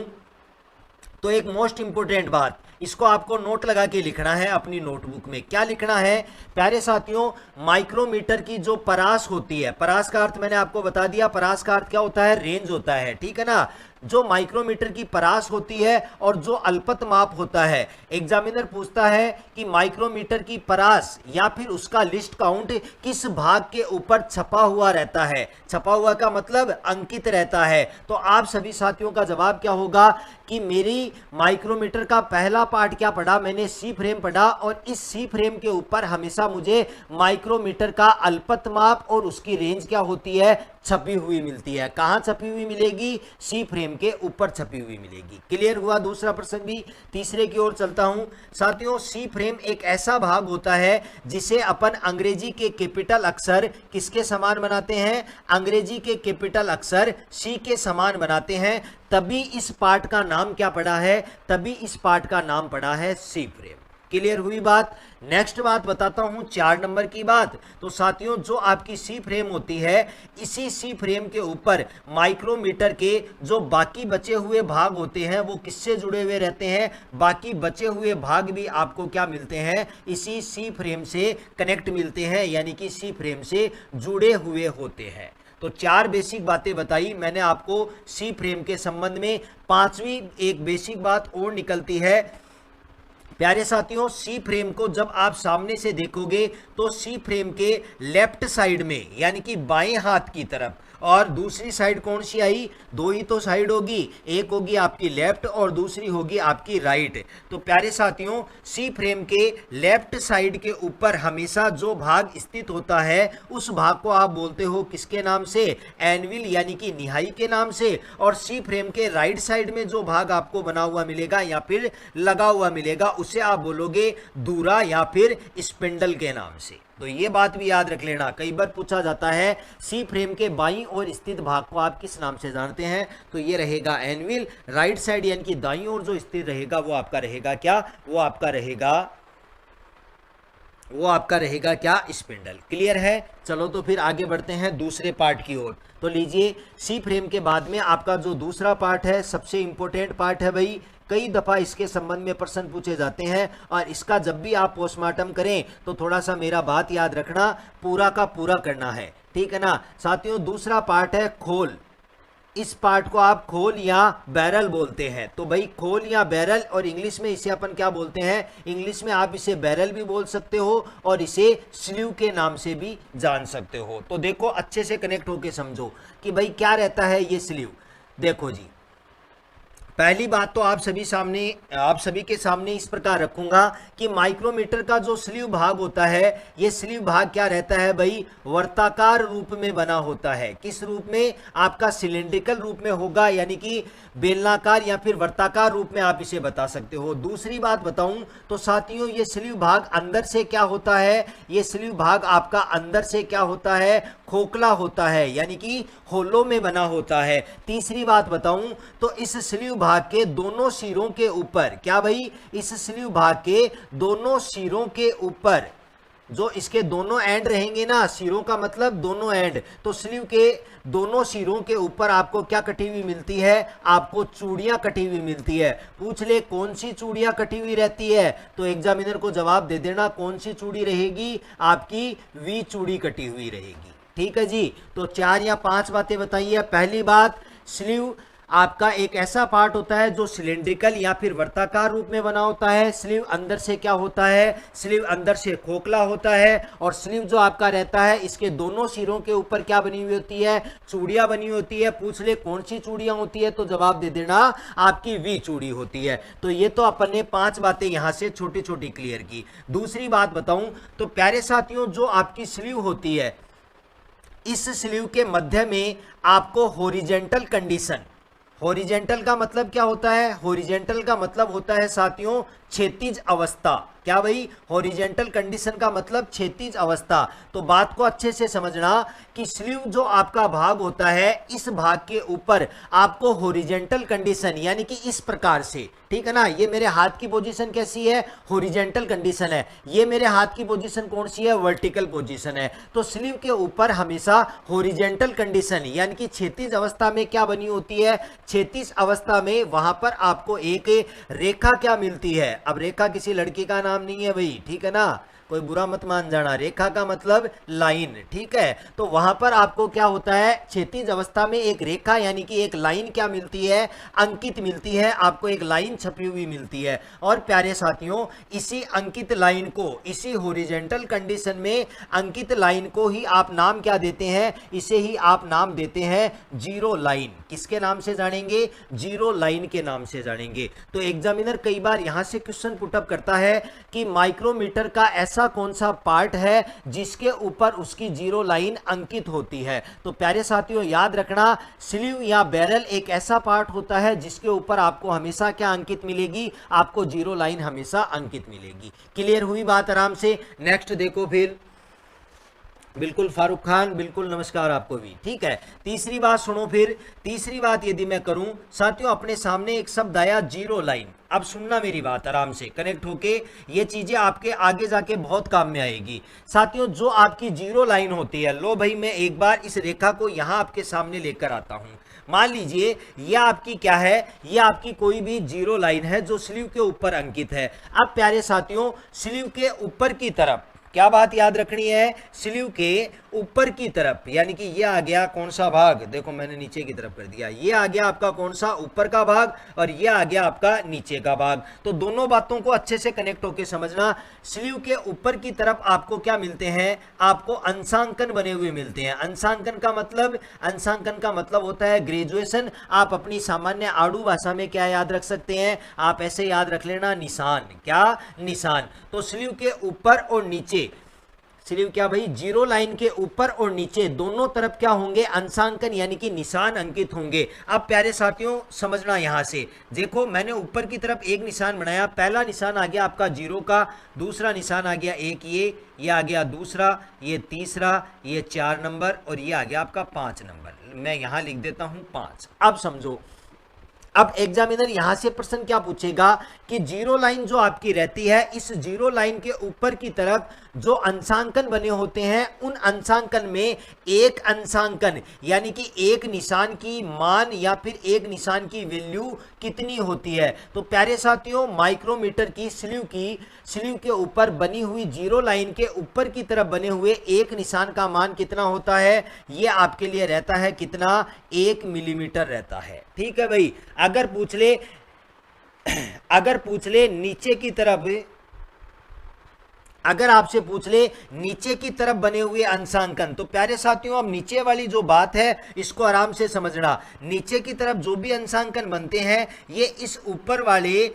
तो एक मोस्ट इंपोर्टेंट बात, इसको आपको नोट लगा के लिखना है अपनी नोटबुक में। क्या लिखना है प्यारे साथियों, माइक्रोमीटर की जो परास होती है, परास का अर्थ मैंने आपको बता दिया, परास का अर्थ क्या होता है, रेंज होता है, ठीक है ना। जो माइक्रोमीटर की परास होती है और जो अल्पत माप होता है, एग्जामिनर पूछता है कि माइक्रोमीटर की परास या फिर उसका लिस्ट काउंट किस भाग के ऊपर छपा हुआ रहता है। छपा हुआ का मतलब अंकित रहता है। तो आप सभी साथियों का जवाब क्या होगा कि मेरी माइक्रोमीटर का पहला पार्ट क्या पढ़ा, मैंने सी फ्रेम पढ़ा और इस सी फ्रेम के ऊपर हमेशा मुझे माइक्रोमीटर का अल्पत माप और उसकी रेंज क्या होती है, छपी हुई मिलती है। कहां छपी हुई मिलेगी, सी फ्रेम के ऊपर छपी हुई मिलेगी। क्लियर हुआ दूसरा प्रश्न भी। तीसरे की ओर चलता हूं साथियों। सी फ्रेम एक ऐसा भाग होता है जिसे अपन अंग्रेजी के कैपिटल अक्षर किसके समान बनाते हैं, अंग्रेजी के कैपिटल अक्षर सी के समान बनाते हैं, तभी इस पार्ट का नाम क्या पड़ा है, तभी इस पार्ट का नाम पड़ा है सी फ्रेम। क्लियर हुई बात। नेक्स्ट बात बताता हूं 4 नंबर की बात। तो साथियों जो आपकी सी फ्रेम होती है, इसी सी फ्रेम के ऊपर माइक्रोमीटर के जो बाकी बचे हुए भाग होते हैं वो किससे जुड़े हुए रहते हैं, बाकी बचे हुए भाग भी आपको क्या मिलते हैं, इसी सी फ्रेम से कनेक्ट मिलते हैं, यानी कि सी फ्रेम से जुड़े हुए होते हैं। तो 4 बेसिक बातें बताई मैंने आपको सी फ्रेम के संबंध में। 5वीं एक बेसिक बात और निकलती है प्यारे साथियों, सी फ्रेम को जब आप सामने से देखोगे तो सी फ्रेम के लेफ्ट साइड में यानी कि बाएं हाथ की तरफ, और दूसरी साइड कौन सी आई, 2 ही तो साइड होगी, एक होगी आपकी लेफ्ट और दूसरी होगी आपकी राइट। तो प्यारे साथियों सी फ्रेम के लेफ्ट साइड के ऊपर हमेशा जो भाग स्थित होता है उस भाग को आप बोलते हो किसके नाम से, एनविल यानी कि निहाई के नाम से। और सी फ्रेम के राइट साइड में जो भाग आपको बना हुआ मिलेगा या फिर लगा हुआ मिलेगा उसे आप बोलोगे धुरा या फिर स्पिंडल के नाम से। तो ये बात भी याद रख लेना, कई बार पूछा जाता है सी फ्रेम के बाईं ओर स्थित भाग को आप किस नाम से जानते हैं, तो ये रहेगा एनविल। राइट साइड यानी कि दाईं ओर जो स्थित रहेगा वो आपका रहेगा क्या, वो आपका रहेगा क्या, स्पिंडल। क्लियर है। चलो तो फिर आगे बढ़ते हैं दूसरे पार्ट की ओर। तो लीजिए सी फ्रेम के बाद में आपका जो दूसरा पार्ट है, सबसे इंपॉर्टेंट पार्ट है भाई। कई दफा इसके संबंध में प्रश्न पूछे जाते हैं और इसका जब भी आप पोस्टमार्टम करें तो थोड़ा सा मेरा बात याद रखना, पूरा का पूरा करना है, ठीक है ना साथियों। दूसरा पार्ट है खोल। इस पार्ट को आप खोल या बैरल बोलते हैं। तो भाई खोल या बैरल, और इंग्लिश में इसे अपन क्या बोलते हैं, इंग्लिश में आप इसे बैरल भी बोल सकते हो और इसे स्लीव के नाम से भी जान सकते हो। तो देखो अच्छे से कनेक्ट होके समझो कि भाई क्या रहता है ये स्लीव। देखो जी, पहली बात तो आप सभी के सामने इस प्रकार रखूंगा कि माइक्रोमीटर का जो स्लीव भाग होता है, ये स्लीव भाग क्या रहता है भाई, वर्ताकार रूप में बना होता है। किस रूप में, आपका सिलेंड्रिकल रूप में होगा, यानी कि बेलनाकार या फिर वर्ताकार रूप में आप इसे बता सकते हो। दूसरी बात बताऊं तो साथियों, ये स्लीव भाग अंदर से क्या होता है, ये स्लीव भाग आपका अंदर से क्या होता है, खोखला होता है, यानी कि होलो में बना होता है। तीसरी बात बताऊं तो इस स्लीव भाग के दोनों सिरों के ऊपर, क्या भाई, इस स्लीव भाग के दोनों सिरों के ऊपर जो इसके दोनों एंड रहेंगे ना, सिरों का मतलब दोनों एंड, तो स्लीव के दोनों सिरों के ऊपर आपको क्या कटी हुई मिलती है, आपको चूड़ियां कटी हुई मिलती है। पूछ ले कौन सी चूड़ियां कटी हुई रहती है, तो एग्जामिनर को जवाब दे देना कौन सी चूड़ी रहेगी, आपकी वी चूड़ी कटी हुई रहेगी। ठीक है जी। तो 4 या 5 बातें बताइए। पहली बात, स्लीव आपका एक ऐसा पार्ट होता है जो सिलेंड्रिकल या फिर वर्ताकार रूप में बना होता है। स्लीव अंदर से क्या होता है, स्लीव अंदर से खोखला होता है। और स्लीव जो आपका रहता है, इसके दोनों सिरों के ऊपर क्या बनी हुई होती है, चूड़ियां बनी होती है। पूछ ले कौन सी चूड़ियां होती है, तो जवाब दे देना आपकी वी चूड़ी होती है। तो ये तो अपन ने 5 बातें यहां से छोटी छोटी क्लियर की। दूसरी बात बताऊं तो प्यारे साथियों, जो आपकी स्लीव होती है, इस स्लीव के मध्य में आपको हॉरिजेंटल कंडीशन, हॉरिजेंटल का मतलब क्या होता है, हॉरिजेंटल का मतलब होता है साथियों क्षैतिज अवस्था। क्या भाई, हॉरिजेंटल कंडीशन का मतलब क्षैतिज अवस्था। तो बात को अच्छे से समझना कि स्लीव जो आपका भाग होता है, इस भाग के ऊपर आपको हॉरिजेंटल कंडीशन, यानी कि इस प्रकार से, ठीक है ना, ये मेरे हाथ की पोजीशन कैसी है, हॉरिजेंटल कंडीशन है। ये मेरे हाथ की पोजीशन कौन सी है, वर्टिकल पोजीशन है। तो स्लीव के ऊपर हमेशा हॉरिजेंटल कंडीशन यानी कि क्षैतिज अवस्था में क्या बनी होती है, क्षैतिज अवस्था में वहां पर आपको एक रेखा क्या मिलती है। अब रेखा किसी लड़की का नाम नहीं है भाई, ठीक है ना, कोई बुरा मत मान जाना। रेखा का मतलब लाइन, ठीक है। तो वहां पर आपको क्या होता है, क्षैतिज अवस्था में एक रेखा यानी कि एक लाइन क्या मिलती है, अंकित मिलती है, आपको एक लाइन छपी हुई मिलती है। और प्यारे साथियों, इसी अंकित लाइन को, इसी हॉरिजेंटल कंडीशन में अंकित लाइन को ही आप नाम क्या देते हैं, इसे ही आप नाम देते हैं जीरो लाइन। किसके नाम से जानेंगे, जीरो लाइन के नाम से जानेंगे। तो एग्जामिनर कई बार यहां से क्वेश्चन पुटअप करता है कि माइक्रोमीटर का ऐसा कौन सा पार्ट है जिसके ऊपर उसकी जीरो लाइन अंकित होती है। तो प्यारे साथियों याद रखना, स्लीव या बैरल एक ऐसा पार्ट होता है जिसके ऊपर आपको हमेशा क्या अंकित मिलेगी, आपको जीरो लाइन हमेशा अंकित मिलेगी। क्लियर हुई बात आराम से। नेक्स्ट देखो फिर, बिल्कुल फारूक खान, बिल्कुल नमस्कार आपको भी, ठीक है। तीसरी बात सुनो फिर, तीसरी बात यदि मैं करूं साथियों, अपने सामने एक शब्द आया जीरो लाइन। अब सुनना मेरी बात आराम से कनेक्ट होके, ये चीजें आपके आगे जाके बहुत काम में आएगी। साथियों जो आपकी जीरो लाइन होती है, लो भाई मैं एक बार इस रेखा को यहां आपके सामने लेकर आता हूं। मान लीजिए ये आपकी क्या है, ये आपकी कोई भी जीरो लाइन है जो स्लीव के ऊपर अंकित है। अब प्यारे साथियों, स्लीव के ऊपर की तरफ क्या बात याद रखनी है, स्लीव के ऊपर की तरफ, यानी कि ये आ गया कौन सा भाग, देखो मैंने नीचे की तरफ कर दिया, ये आ गया आपका कौन सा, ऊपर का भाग, और ये आ गया आपका नीचे का भाग। तो दोनों बातों को अच्छे से कनेक्ट होकर समझना। स्लीव के ऊपर की तरफ आपको क्या मिलते हैं, आपको अंशांकन बने हुए मिलते हैं। अंशांकन का मतलब होता है ग्रेजुएशन। आप अपनी सामान्य आड़ू भाषा में क्या याद रख सकते हैं, आप ऐसे याद रख लेना, निशान। क्या, निशान। तो स्लीव के ऊपर और नीचे स्लीव क्या भाई, जीरो लाइन के ऊपर और नीचे दोनों तरफ क्या होंगे, अंशांकन यानी कि निशान अंकित होंगे। अब प्यारे साथियों समझना, यहां से देखो मैंने ऊपर की तरफ एक निशान बनाया, पहला निशान आ गया आपका जीरो का, दूसरा निशान आ गया एक ये आ गया दूसरा, ये तीसरा, ये 4 नंबर और ये आ गया आपका 5 नंबर। मैं यहां लिख देता हूं 5। अब समझो, अब एग्जामिनर यहां से प्रश्न क्या पूछेगा कि जीरो लाइन जो आपकी रहती है, इस जीरो लाइन के ऊपर की तरफ जो अंशांकन बने होते हैं, उन अंशांकन में एक अंशांकन यानी कि एक निशान की मान या फिर एक निशान की वैल्यू कितनी होती है। तो प्यारे साथियों, माइक्रोमीटर की स्लीव के ऊपर बनी हुई जीरो लाइन के ऊपर की तरफ बने हुए एक निशान का मान कितना होता है, यह आपके लिए रहता है कितना, 1 मिलीमीटर रहता है। ठीक है भाई। अगर पूछ ले नीचे की तरफ, अगर आपसे पूछ ले नीचे की तरफ बने हुए अंशांकन, तो प्यारे साथियों अब नीचे वाली जो बात है इसको आराम से समझना। नीचे की तरफ जो भी अंशांकन बनते हैं, ये इस ऊपर वाले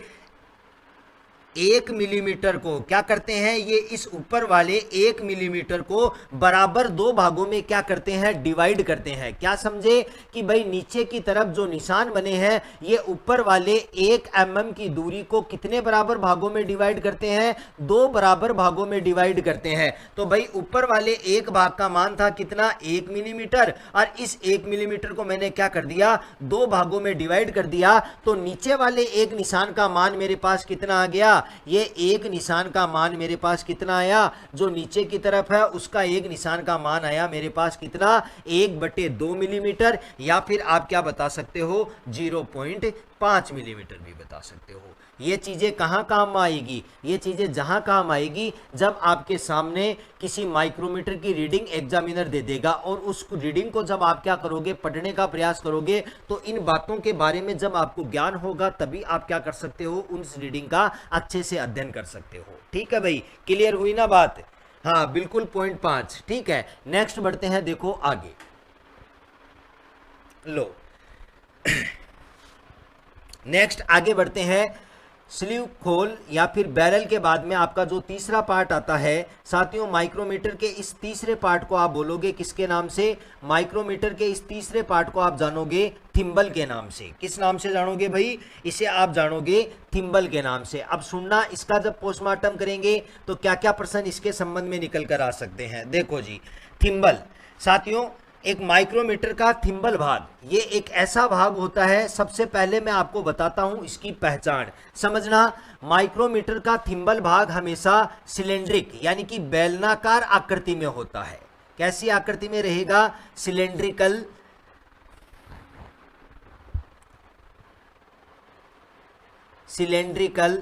1 मिलीमीटर को क्या करते हैं, ये इस ऊपर वाले 1 मिलीमीटर को बराबर 2 भागों में क्या करते हैं, डिवाइड करते हैं। क्या समझे कि भाई नीचे की तरफ जो निशान बने हैं, ये ऊपर वाले 1 mm की दूरी को कितने बराबर भागों में डिवाइड करते हैं, 2 बराबर भागों में डिवाइड करते हैं। तो भाई ऊपर वाले एक भाग का मान था कितना, 1 मिलीमीटर, और इस 1 मिलीमीटर को मैंने क्या कर दिया, 2 भागों में डिवाइड कर दिया। तो नीचे वाले एक निशान का मान मेरे पास कितना आ गया, ये एक निशान का मान मेरे पास कितना आया, जो नीचे की तरफ है उसका एक निशान का मान आया मेरे पास कितना, 1/2 मिलीमीटर, या फिर आप क्या बता सकते हो, 0.5 मिलीमीटर भी बता सकते हो। ये चीज़ें कहाँ काम आएगी, ये चीज़ें जहाँ काम आएगी जब आपके सामने किसी माइक्रोमीटर की रीडिंग एग्जामिनर दे देगा, और उस रीडिंग को जब आप क्या करोगे, पढ़ने का प्रयास करोगे, तो इन बातों के बारे में जब आपको ज्ञान होगा तभी आप क्या कर सकते हो, उस रीडिंग का अच्छे से अध्ययन कर सकते हो। ठीक है भाई, क्लियर हुई ना बात? हाँ बिल्कुल, 0.5। ठीक है, नेक्स्ट बढ़ते हैं, देखो आगे लो नेक्स्ट आगे बढ़ते हैं। स्लीव खोल या फिर बैरल के बाद में आपका जो तीसरा पार्ट आता है साथियों, माइक्रोमीटर के इस तीसरे पार्ट को आप बोलोगे किसके नाम से, माइक्रोमीटर के इस तीसरे पार्ट को आप जानोगे थिम्बल के नाम से। किस नाम से जानोगे भाई, इसे आप जानोगे थिम्बल के नाम से। अब सुनना, इसका जब पोस्टमार्टम करेंगे तो क्या क्या प्रश्न इसके संबंध में निकल कर आ सकते हैं। देखो जी, थिम्बल साथियों, एक माइक्रोमीटर का थिम्बल भाग, ये एक ऐसा भाग होता है, सबसे पहले मैं आपको बताता हूं इसकी पहचान समझना। माइक्रोमीटर का थिम्बल भाग हमेशा सिलेंड्रिक यानी कि बेलनाकार आकृति में होता है। कैसी आकृति में रहेगा, सिलेंड्रिकल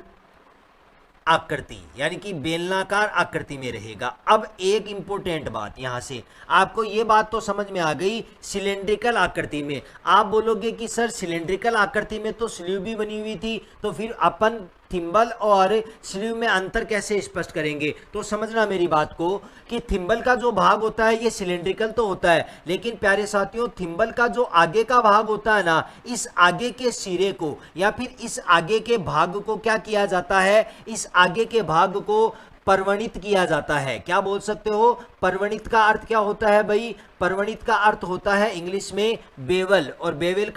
आकृति यानी कि बेलनाकार आकृति में रहेगा। अब एक इंपॉर्टेंट बात, यहां से आपको ये बात तो समझ में आ गई, सिलेंड्रिकल आकृति में। आप बोलोगे कि सर सिलेंड्रिकल आकृति में तो स्लीव भी बनी हुई थी, तो फिर अपन थिम्बल और स्लीव में अंतर कैसे स्पष्ट करेंगे। तो समझना मेरी बात को कि थिम्बल का जो भाग होता है ये सिलेंड्रिकल तो होता है, लेकिन प्यारे साथियों थिम्बल का जो आगे का भाग होता है ना, इस आगे के सिरे को या फिर इस आगे के भाग को क्या किया जाता है, इस आगे के भाग को परवणित किया जाता है। क्या बोल सकते हो, परवणित का अर्थ क्या होता है भाई, परवणित का अर्थ होता है इंग्लिश में बेवल, और बेवल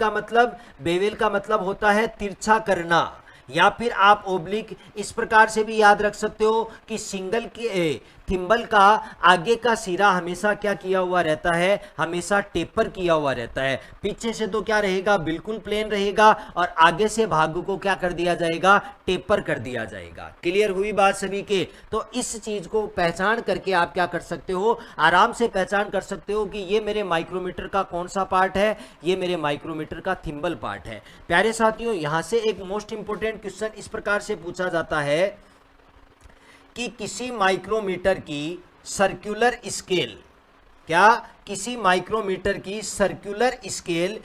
का मतलब होता है तिरछा करना, या फिर आप ओब्लिक इस प्रकार से भी याद रख सकते हो कि सिंगल के थिम्बल का आगे का सिरा हमेशा क्या किया हुआ रहता है, हमेशा टेपर किया हुआ रहता है। पीछे से तो क्या रहेगा, बिल्कुल प्लेन रहेगा, और आगे से भाग को क्या कर दिया जाएगा, टेपर कर दिया जाएगा। क्लियर हुई बात सभी के? तो इस चीज को पहचान करके आप क्या कर सकते हो, आराम से पहचान कर सकते हो कि ये मेरे माइक्रोमीटर का कौन सा पार्ट है, ये मेरे माइक्रोमीटर का थिम्बल पार्ट है। प्यारे साथियों, यहां से एक मोस्ट इंपोर्टेंट क्वेश्चन इस प्रकार से पूछा जाता है कि किसी माइक्रोमीटर की सर्कुलर स्केल, क्या किसी माइक्रोमीटर की सर्कुलर स्केल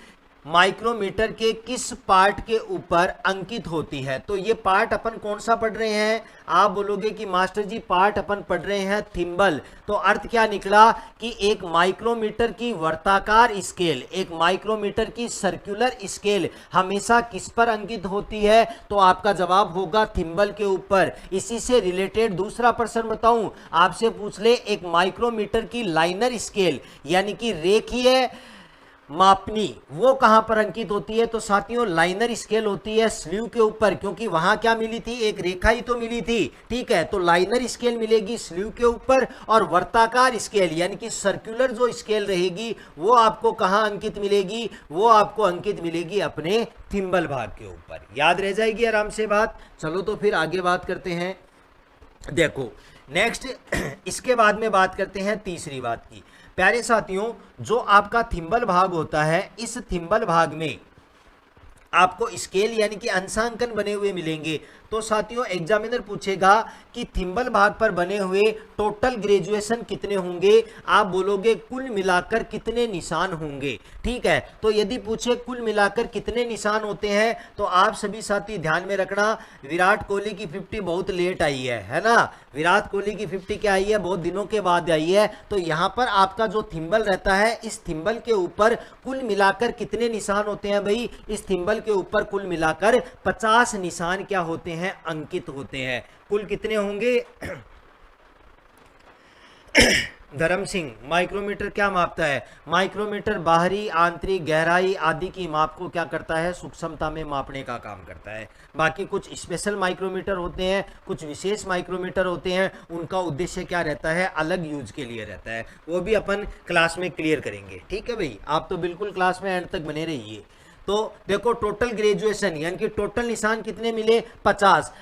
माइक्रोमीटर के किस पार्ट के ऊपर अंकित होती है। तो ये पार्ट अपन कौन सा पढ़ रहे हैं, आप बोलोगे कि मास्टर जी पार्ट अपन पढ़ रहे हैं थिम्बल। तो अर्थ क्या निकला कि एक माइक्रोमीटर की वर्ताकार स्केल, एक माइक्रोमीटर की सर्कुलर स्केल हमेशा किस पर अंकित होती है, तो आपका जवाब होगा थिम्बल के ऊपर। इसी से रिलेटेड दूसरा प्रश्न बताऊं, आपसे पूछ ले एक माइक्रोमीटर की लाइनर स्केल यानी कि रेखीय मापनी वो कहां पर अंकित होती है। तो साथियों लाइनर स्केल होती है स्लीव के ऊपर, क्योंकि वहां क्या मिली थी, एक रेखा ही तो मिली थी, ठीक है। तो लाइनर स्केल मिलेगी स्लीव के ऊपर, और वर्ताकार स्केल यानी कि सर्कुलर जो स्केल रहेगी वो आपको कहां अंकित मिलेगी, वो आपको अंकित मिलेगी अपने थिम्बल भाग के ऊपर। याद रह जाएगी आराम से बात। चलो तो फिर आगे बात करते हैं। देखो नेक्स्ट इसके बाद में बात करते हैं तीसरी बात की। प्यारे साथियों, जो आपका थिम्बल भाग होता है, इस थिम्बल भाग में आपको स्केल यानी कि अंशांकन बने हुए मिलेंगे। तो साथियों एग्जामिनर पूछेगा कि थिम्बल भाग पर बने हुए टोटल ग्रेजुएशन कितने होंगे, आप बोलोगे कुल मिलाकर कितने निशान होंगे, ठीक है। तो यदि पूछे कुल मिलाकर कितने निशान होते हैं, तो आप सभी साथी ध्यान में रखना, विराट कोहली की 50 बहुत लेट आई है ना। विराट कोहली की 50 क्या आई है, बहुत दिनों के बाद आई है। तो यहाँ पर आपका जो थिम्बल रहता है, इस थिम्बल के ऊपर कुल मिलाकर कितने निशान होते हैं भाई, इस थिम्बल के ऊपर कुल मिलाकर 50 निशान क्या होते हैं, अंकित होते हैं। कुल कितने होंगे धर्म सिंह, माइक्रोमीटर क्या मापता है, माइक्रोमीटर बाहरी आंतरिक गहराई आदि की माप को क्या करता है, सूक्ष्मता में मापने का काम करता है। बाकी कुछ स्पेशल माइक्रोमीटर होते हैं, कुछ विशेष माइक्रोमीटर होते हैं, उनका उद्देश्य क्या रहता है, अलग यूज के लिए रहता है। वो भी अपन क्लास में क्लियर करेंगे, ठीक है भाई। आप तो बिल्कुल क्लास में एंड तक बने रहिए। तो देखो टोटल ग्रेजुएशन यानी कि टोटल निशान कितने मिले, 50।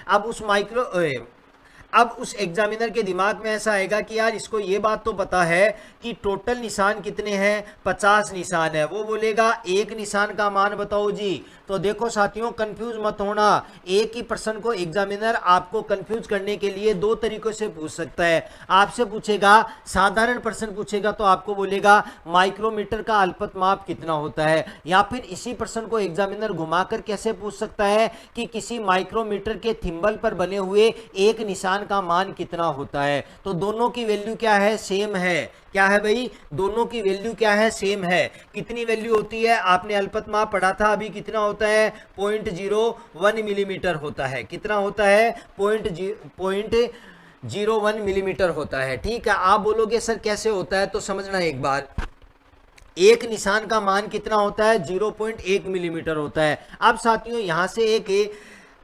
अब उस एग्जामिनर के दिमाग में ऐसा आएगा कि यार इसको ये बात तो पता है कि टोटल निशान कितने हैं, 50 निशान है। वो बोलेगा एक निशान का मान बताओ जी। तो देखो साथियों कंफ्यूज मत होना, एक ही प्रश्न को एग्जामिनर आपको कंफ्यूज करने के लिए दो तरीकों से पूछ सकता है। आपसे पूछेगा, साधारण प्रश्न पूछेगा तो आपको बोलेगा माइक्रोमीटर का अल्पतमाप कितना होता है, या फिर इसी प्रश्न को एग्जामिनर घुमाकर कैसे पूछ सकता है कि किसी माइक्रोमीटर के थिम्बल पर बने हुए एक निशान का मान कितना होता है। तो दोनों की वैल्यू क्या है, सेम है। क्या है भाई, दोनों की वैल्यू क्या है, सेम है। कितनी वैल्यू होती है, आपने अल्पतमाप पढ़ा था अभी, कितना होता है, 0.01 मिलीमीटर होता है। कितना होता है, 0.01 मिलीमीटर होता है, ठीक है। आप बोलोगे सर कैसे होता है, तो समझना एक बार, एक निशान का मान कितना होता है, 0.1 मिलीमीटर होता है। अब साथियों यहां से एक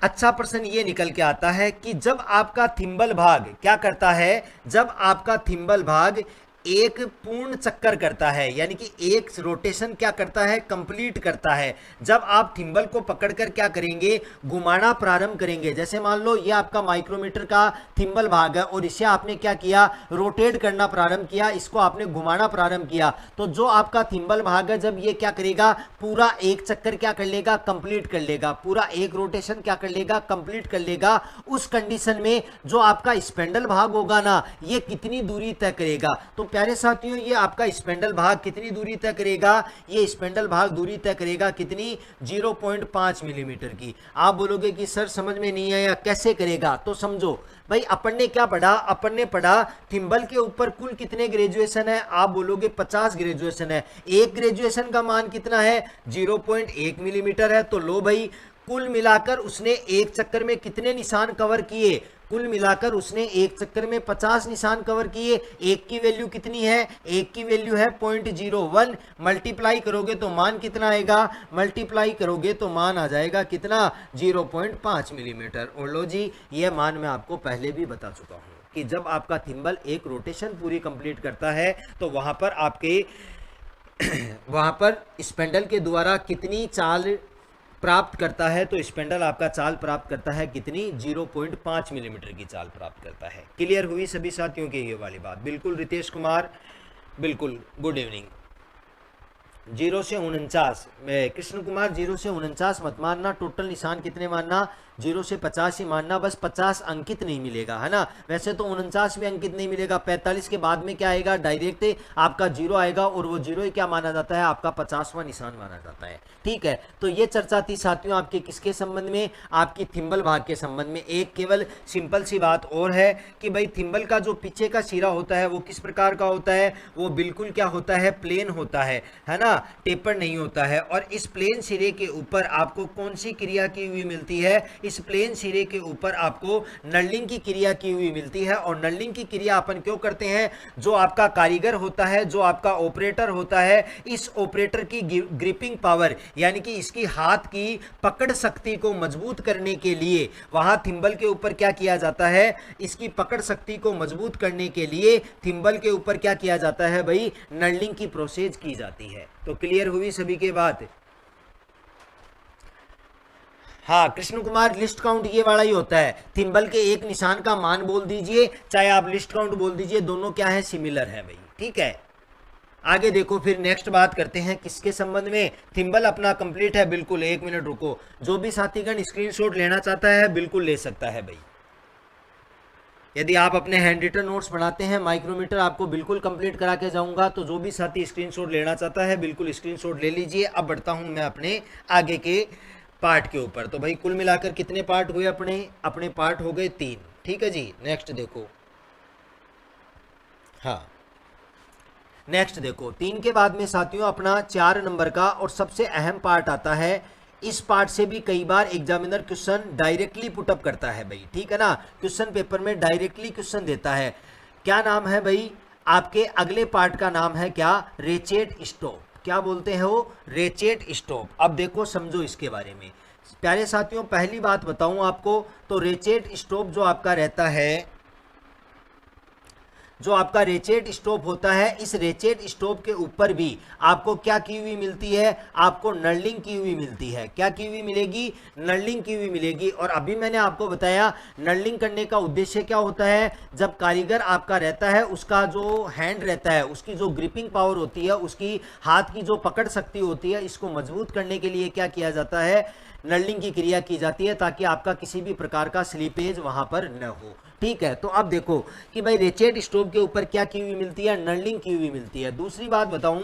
अच्छा प्रश्न ये निकल के आता है कि जब आपका थिम्बल भाग क्या करता है, जब आपका थिम्बल भाग एक पूर्ण चक्कर करता है, यानी कि एक रोटेशन क्या करता है, कंप्लीट करता है। जब आप थिम्बल को पकड़कर क्या करेंगे, घुमाना प्रारंभ करेंगे। जैसे मान लो ये आपका माइक्रोमीटर का थिम्बल भाग है और इसे आपने क्या किया, रोटेट करना प्रारंभ किया, इसको आपने घुमाना प्रारंभ किया। तो जो आपका थिम्बल भाग है, जब ये क्या करेगा, पूरा एक चक्कर क्या कर लेगा, कंप्लीट कर लेगा, पूरा एक रोटेशन क्या कर लेगा, कंप्लीट कर लेगा। उस कंडीशन में जो आपका स्पेंडल भाग होगा ना, ये कितनी दूरी तय करेगा। तो प्यारे साथियों ये आपका स्पेंडल भाग कितनी दूरी तय करेगा, ये स्पेंडल भाग दूरी तय करेगा कितनी, 0.5 मिलीमीटर की। आप बोलोगे कि सर समझ में नहीं आया, कैसे करेगा, तो समझो भाई, अपन ने क्या पढ़ा, अपन ने पढ़ा थिम्बल के ऊपर कुल कितने ग्रेजुएशन है, आप बोलोगे 50 ग्रेजुएशन है। एक ग्रेजुएशन का मान कितना है, 0.1 मिलीमीटर है। तो लो भाई, कुल मिलाकर उसने एक चक्कर में कितने निशान कवर किए, कुल मिलाकर उसने एक चक्कर में 50 निशान कवर किए। एक की वैल्यू कितनी है, एक की वैल्यू है 0.01, मल्टीप्लाई करोगे तो मान कितना आएगा, मल्टीप्लाई करोगे तो मान आ जाएगा कितना, 0.5 मिलीमीटर। और लो जी ये मान मैं आपको पहले भी बता चुका हूँ कि जब आपका थिम्बल एक रोटेशन पूरी कंप्लीट करता है तो वहां पर स्पेंडल के द्वारा कितनी चाल प्राप्त करता है, तो स्पेंडल आपका चाल प्राप्त करता है कितनी, 0.5 मिलीमीटर की चाल प्राप्त करता है। क्लियर हुई सभी साथियों की ये वाली बात, बिल्कुल रितेश कुमार, बिल्कुल गुड इवनिंग। 0 से 49 कृष्ण कुमार, 0 से 49 मत मानना, टोटल निशान कितने मानना, 0 से 50 ही मानना, बस 50 अंकित नहीं मिलेगा, है ना। वैसे तो 49 भी अंकित नहीं मिलेगा, 45 के बाद में क्या आएगा, डायरेक्ट आपका 0 आएगा और वो 0 ही क्या माना जाता है, आपका 50वां निशान माना जाता है। ठीक है, तो ये चर्चा थी साथियों आपके किसके संबंध में, आपकी थिम्बल भाग के संबंध में। एक केवल सिंपल सी बात और है कि भाई थिम्बल का जो पीछे का सिरा होता है वो किस प्रकार का होता है, वो बिल्कुल क्या होता है, प्लेन होता है ना, टेपर नहीं होता है। और इस प्लेन सिरे के ऊपर आपको कौन सी क्रिया की हुई मिलती है, इस प्लेन सिरे के ऊपर आपको नलिंग की क्रिया की हुई मिलती है। और नलिंग की क्रिया अपन क्यों करते हैं, जो आपका कारीगर होता है, जो आपका ऑपरेटर होता है, इस ऑपरेटर की ग्रिपिंग पावर यानी कि इसकी हाथ की पकड़ शक्ति को मजबूत करने के लिए वहां थिम्बल के ऊपर क्या किया जाता है, इसकी पकड़ शक्ति को मजबूत करने के लिए थिम्बल के ऊपर क्या किया जाता है भाई, नलिंग की प्रोसेस की जाती है। तो क्लियर हुई सभी के बात। हाँ कृष्ण कुमार, लिस्ट काउंट ये वाला ही होता है, थिम्बल के एक निशान का मान बोल दीजिए, चाहे आप लिस्ट काउंट बोल दीजिए, दोनों क्या है, सिमिलर है भाई। ठीक है, आगे देखो फिर नेक्स्ट बात करते हैं किसके संबंध में। थिम्बल अपना कंप्लीट है, बिल्कुल 1 मिनट रुको, जो भी साथीगण स्क्रीनशॉट लेना चाहता है बिल्कुल ले सकता है भाई। यदि आप अपने हैंड रिटन नोट्स बनाते हैं, माइक्रोमीटर आपको बिल्कुल कंप्लीट करा के जाऊंगा, तो जो भी साथी स्क्रीनशॉट लेना चाहता है बिल्कुल स्क्रीनशॉट ले लीजिए। अब बढ़ता हूं मैं अपने आगे के पार्ट के ऊपर। तो भाई कुल मिलाकर कितने पार्ट हुए अपने पार्ट हो गए 3। ठीक है जी, नेक्स्ट देखो। हाँ नेक्स्ट देखो, 3 के बाद में साथियों अपना 4 नंबर का और सबसे अहम पार्ट आता है। इस पार्ट से भी कई बार एग्जामिनर क्वेश्चन डायरेक्टली पुटअप करता है भाई। ठीक है ना, क्वेश्चन पेपर में डायरेक्टली क्वेश्चन देता है। क्या नाम है भाई, आपके अगले पार्ट का नाम है क्या, रेचेट स्टॉप। क्या बोलते हैं वो, रेचेट स्टॉप। अब देखो समझो इसके बारे में प्यारे साथियों। पहली बात बताऊं आपको, तो रेचेट स्टॉप जो आपका रहता है, जो आपका रेचेट स्टॉप होता है, इस रेचेट स्टॉप के ऊपर भी आपको क्या की हुई मिलती है, आपको नर्लिंग की हुई मिलती है। क्या की हुई मिलेगी, नर्लिंग की हुई मिलेगी। और अभी मैंने आपको बताया नर्लिंग करने का उद्देश्य क्या होता है, जब कारीगर आपका रहता है, उसका जो हैंड रहता है, उसकी जो ग्रिपिंग पावर होती है, उसकी हाथ की जो पकड़ शक्ति होती है, इसको मजबूत करने के लिए क्या किया जाता है, नर्लिंग की क्रिया की जाती है, ताकि आपका किसी भी प्रकार का स्लीपेज वहां पर न हो। ठीक है, तो अब देखो कि भाई रेचेट स्टॉप के ऊपर क्या की हुई मिलती है, नर्लिंग की हुई मिलती है। दूसरी बात बताऊं,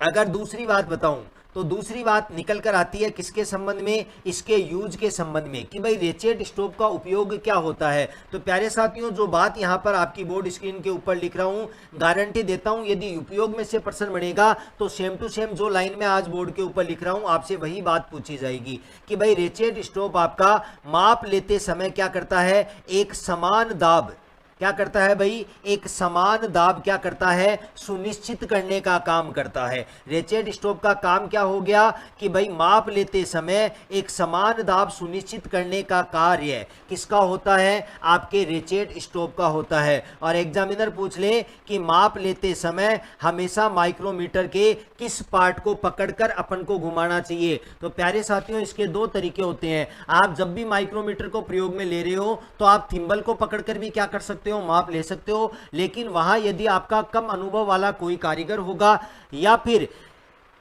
अगर दूसरी बात बताऊं तो दूसरी बात निकल कर आती है किसके संबंध में, इसके यूज के संबंध में, कि भाई रेचेट स्टॉप का उपयोग क्या होता है। तो प्यारे साथियों, जो बात यहां पर आपकी बोर्ड स्क्रीन के ऊपर लिख रहा हूं, गारंटी देता हूं यदि उपयोग में से प्रश्न बनेगा तो सेम टू सेम जो लाइन में आज बोर्ड के ऊपर लिख रहा हूं आपसे वही बात पूछी जाएगी कि भाई रेचेट स्टॉप आपका माप लेते समय क्या करता है, एक समान दाब क्या करता है भाई, एक समान दाब क्या करता है, सुनिश्चित करने का काम करता है। रेचेट स्टॉप का काम क्या हो गया कि भाई माप लेते समय एक समान दाब सुनिश्चित करने का कार्य किसका होता है, आपके रेचेट स्टॉप का होता है। और एग्जामिनर पूछ ले कि माप लेते समय हमेशा माइक्रोमीटर के किस पार्ट को पकड़कर अपन को घुमाना चाहिए। तो प्यारे साथियों, इसके 2 तरीके होते हैं। आप जब भी माइक्रोमीटर को प्रयोग में ले रहे हो तो आप थिम्बल को पकड़कर भी क्या कर सकते हो, माप ले सकते हो। लेकिन वहां यदि आपका कम अनुभव वाला कोई कारीगर होगा, या फिर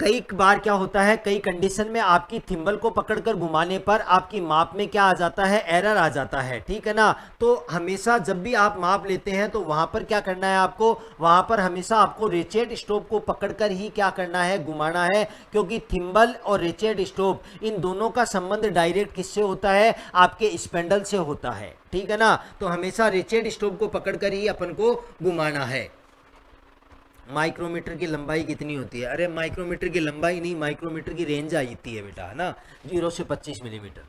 कई बार क्या होता है, कई कंडीशन में आपकी थिम्बल को पकड़कर घुमाने पर आपकी माप में क्या आ जाता है, एरर आ जाता है। ठीक है ना, तो हमेशा जब भी आप माप लेते हैं तो वहां पर क्या करना है आपको, वहां पर हमेशा आपको रेचेट स्टॉप को पकड़कर ही क्या करना है, घुमाना है। क्योंकि थिम्बल और रेचेट स्टॉप इन दोनों का संबंध डायरेक्ट किससे होता है, आपके स्पेंडल से होता है। ठीक है ना, तो हमेशा रेचेट स्टॉप को पकड़कर ही अपन को घुमाना है। माइक्रोमीटर की लंबाई कितनी होती है, अरे माइक्रोमीटर की लंबाई नहीं, माइक्रोमीटर की रेंज आती है बेटा, है ना, 0 से 25 मिलीमीटर।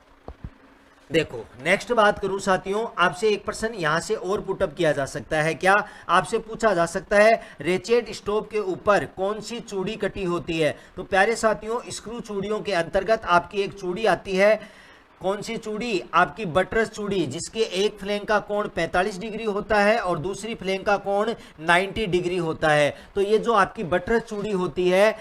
देखो नेक्स्ट बात करूं साथियों, आपसे एक प्रश्न यहां से और पुटअप किया जा सकता है। क्या आपसे पूछा जा सकता है, रेचेट स्टॉप के ऊपर कौन सी चूड़ी कटी होती है। तो प्यारे साथियों, स्क्रू चूड़ियों के अंतर्गत आपकी एक चूड़ी आती है। कौन सी चूड़ी, आपकी बटरस चूड़ी, जिसके एक फ्लैंक का कोण 45 डिग्री होता है और दूसरी फ्लैंक का कोण 90 डिग्री होता है। तो ये जो आपकी बटरस चूड़ी होती है,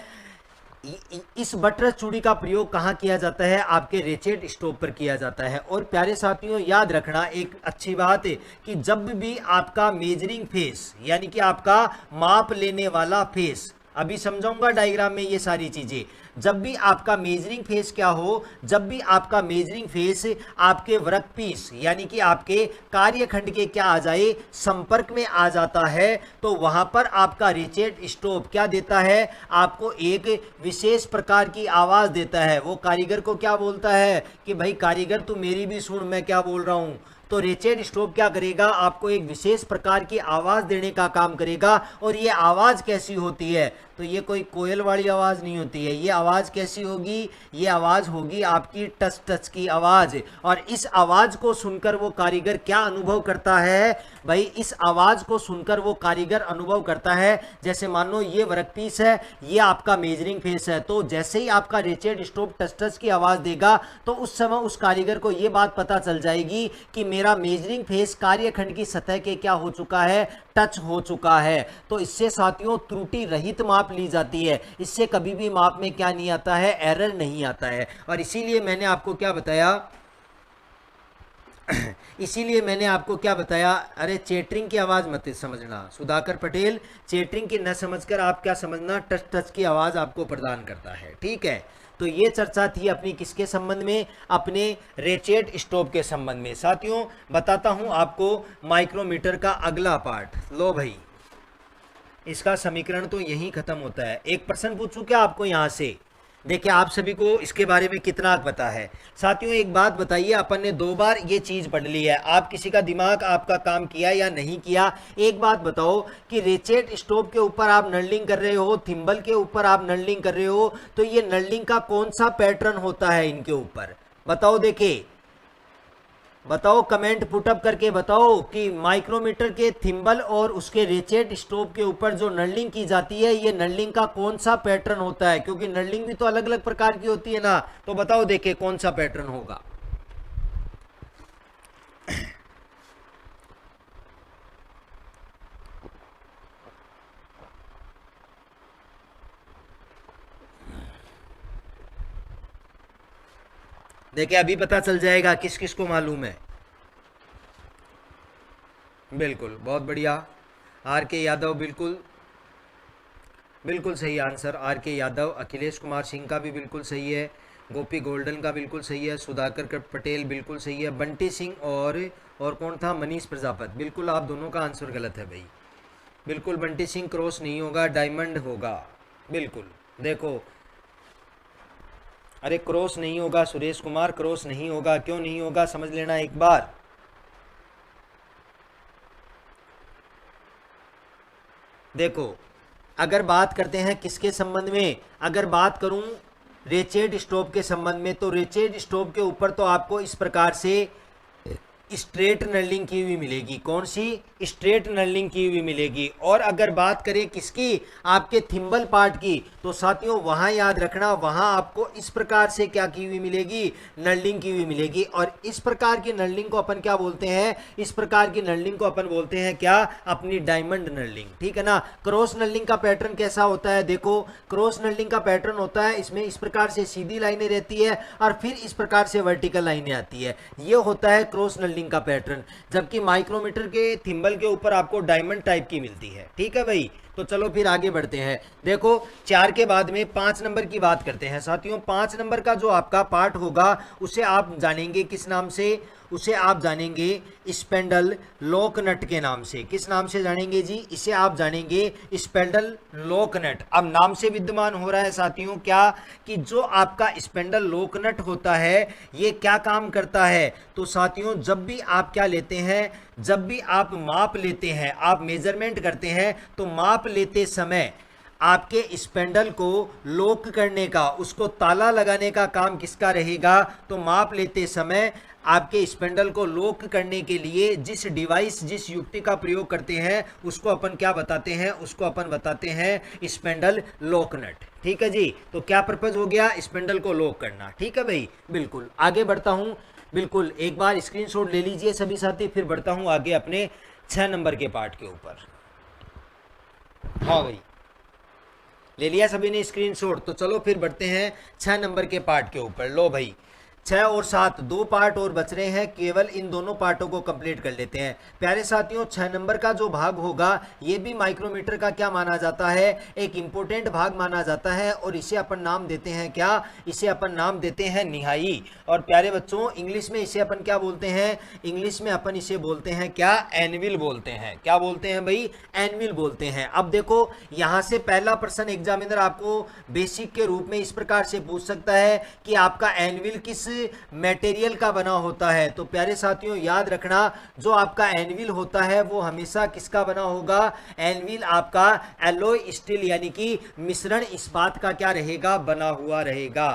इस बटरस चूड़ी का प्रयोग कहाँ किया जाता है, आपके रेचेट स्टॉप पर किया जाता है। और प्यारे साथियों, याद रखना एक अच्छी बात है कि जब भी आपका मेजरिंग फेस यानी कि आपका माप लेने वाला फेस अभी समझाऊंगा डायग्राम में ये सारी चीजें। जब भी आपका मेजरिंग फेस क्या हो, जब भी आपका मेजरिंग फेस आपके वर्कपीस यानी कि आपके कार्यखंड के क्या आ जाए, संपर्क में आ जाता है, तो वहां पर आपका रेचेट स्टोव क्या देता है, आपको एक विशेष प्रकार की आवाज देता है। वो कारीगर को क्या बोलता है कि भाई कारीगर तू मेरी भी सुन, मैं क्या बोल रहा हूं। तो रेचेट स्टोव क्या करेगा, आपको एक विशेष प्रकार की आवाज देने का काम करेगा। और ये आवाज कैसी होती है, तो ये कोई कोयल वाली आवाज नहीं होती है। ये आवाज कैसी होगी, ये आवाज होगी आपकी टच टच की आवाज। और इस आवाज को सुनकर वो कारीगर क्या अनुभव करता है भाई, इस आवाज को सुनकर वो कारीगर अनुभव करता है, जैसे मान लो ये वर्कपीस है, ये आपका मेजरिंग फेस है, तो जैसे ही आपका रेचेट स्टोव टच टच की आवाज देगा, तो उस समय उस कारीगर को ये बात पता चल जाएगी कि मेरा मेजरिंग फेस कार्यखंड की सतह के क्या हो चुका है, टच हो चुका है। तो इससे साथियों त्रुटि रहित माप ली जाती है, इससे कभी भी माप में क्या नहीं आता है, एरर नहीं आता है। और इसीलिए मैंने आपको क्या बताया इसीलिए मैंने आपको क्या बताया, अरे चेटरिंग की आवाज मत समझना सुधाकर पटेल, चेटरिंग की न समझकर आप क्या समझना, टच टच की आवाज आपको प्रदान करता है, ठीक है। तो ये चर्चा थी अपनी किसके संबंध में, अपने रेचेट स्टोव के संबंध में। साथियों बताता हूं आपको माइक्रोमीटर का अगला पार्ट। लो भाई, इसका समीकरण तो यहीं खत्म होता है। एक प्रश्न पूछूं क्या आपको यहां से, देखिए आप सभी को इसके बारे में कितना पता है। साथियों एक बात बताइए, अपन ने 2 बार ये चीज पढ़ ली है, आप किसी का दिमाग आपका काम किया या नहीं किया। एक बात बताओ कि रेचेट स्टोव के ऊपर आप नर्लिंग कर रहे हो, थिम्बल के ऊपर आप नर्लिंग कर रहे हो, तो ये नर्लिंग का कौन सा पैटर्न होता है इनके ऊपर, बताओ। देखिए बताओ, कमेंट पुटअप करके बताओ कि माइक्रोमीटर के थिम्बल और उसके रेचेट स्टोव के ऊपर जो नर्लिंग की जाती है, ये नर्लिंग का कौन सा पैटर्न होता है, क्योंकि नर्लिंग भी तो अलग अलग प्रकार की होती है ना। तो बताओ देखिए कौन सा पैटर्न होगा। देखिए अभी पता चल जाएगा किस किस को मालूम है। बिल्कुल, बहुत बढ़िया। आर के यादव, बिल्कुल बिल्कुल सही आंसर, आर के यादव। अखिलेश कुमार सिंह का भी बिल्कुल सही है, गोपी गोल्डन का बिल्कुल सही है, सुधाकर पटेल बिल्कुल सही है, बंटी सिंह और कौन था, मनीष प्रजापत। बिल्कुल आप दोनों का आंसर गलत है भाई, बिल्कुल बंटी सिंह क्रॉस नहीं होगा, डायमंड होगा। बिल्कुल देखो, अरे क्रॉस नहीं होगा सुरेश कुमार, क्रॉस नहीं होगा। क्यों नहीं होगा समझ लेना एक बार। देखो अगर बात करते हैं किसके संबंध में, अगर बात करूं रेचेट स्टोव के संबंध में, तो रेचेट स्टोव के ऊपर तो आपको इस प्रकार से स्ट्रेट नर्लिंग की हुई मिलेगी। कौन सी, स्ट्रेट नर्लिंग की हुई मिलेगी। और अगर बात करें किसकी, आपके थिम्बल पार्ट की, तो साथियों वहां याद रखना, वहां आपको इस प्रकार से क्या की हुई मिलेगी, नर्लिंग की हुई मिलेगी। और इस प्रकार की नर्लिंग को अपन क्या बोलते हैं, इस प्रकार की नर्लिंग को अपन बोलते हैं क्या, अपनी डायमंड नर्लिंग, ठीक है ना। क्रॉस नर्लिंग का पैटर्न कैसा होता है, देखो क्रॉस नर्लिंग का पैटर्न होता है, इसमें इस प्रकार से सीधी लाइनें रहती है और फिर इस प्रकार से वर्टिकल लाइनें आती है, ये होता है क्रॉस नर्लिंग का पैटर्न। जबकि माइक्रोमीटर के थिम्बल के ऊपर आपको डायमंड टाइप की मिलती है, ठीक है भाई। तो चलो फिर आगे बढ़ते हैं। देखो 4 के बाद में 5 नंबर की बात करते हैं। साथियों 5 नंबर का जो आपका पार्ट होगा उसे आप जानेंगे किस नाम से, उसे आप जानेंगे स्पेंडल लॉक नट के नाम से। किस नाम से जानेंगे जी, इसे आप जानेंगे स्पेंडल लॉक नट। अब नाम से विद्यमान हो रहा है साथियों क्या, कि जो आपका स्पेंडल लॉक नट होता है ये क्या काम करता है। तो साथियों जब भी आप क्या लेते हैं, जब भी आप माप लेते हैं, आप मेजरमेंट करते हैं, तो माप लेते समय आपके स्पेंडल को लॉक करने का, उसको ताला लगाने का काम किसका रहेगा। तो माप लेते समय आपके स्पेंडल को लॉक करने के लिए जिस डिवाइस, जिस युक्ति का प्रयोग करते हैं उसको अपन क्या बताते हैं, उसको अपन बताते हैं स्पेंडल लॉक नट, ठीक है जी। तो क्या पर्पज हो गया, स्पेंडल को लॉक करना, ठीक है भाई। बिल्कुल आगे बढ़ता हूं, बिल्कुल एक बार स्क्रीनशॉट ले लीजिए सभी साथी, फिर बढ़ता हूं आगे अपने 6 नंबर के पार्ट के ऊपर। हाँ भाई ले लिया सभी ने स्क्रीनशॉट, तो चलो फिर बढ़ते हैं 6 नंबर के पार्ट के ऊपर। लो भाई 6 और 7 दो पार्ट और बच रहे हैं, केवल इन दोनों पार्टों को कंप्लीट कर लेते हैं। प्यारे साथियों 6 नंबर का जो भाग होगा ये भी माइक्रोमीटर का क्या माना जाता है, एक इंपॉर्टेंट भाग माना जाता है, और इसे अपन नाम देते हैं क्या, इसे अपन नाम देते हैं निहाई। और प्यारे बच्चों इंग्लिश में इसे अपन क्या बोलते हैं, इंग्लिश में अपन इसे बोलते हैं क्या, एनविल बोलते हैं। क्या बोलते हैं भाई, एनविल बोलते हैं। अब देखो यहां से पहला प्रश्न एग्जामिनर आपको बेसिक के रूप में इस प्रकार से पूछ सकता है कि आपका एनविल किस मटेरियल का बना होता है। तो प्यारे साथियों याद रखना, जो आपका एनविल होता है वो हमेशा किसका बना होगा, एनविल आपका एलॉय स्टील यानी कि मिश्रण इस्पात का क्या रहेगा, बना हुआ रहेगा।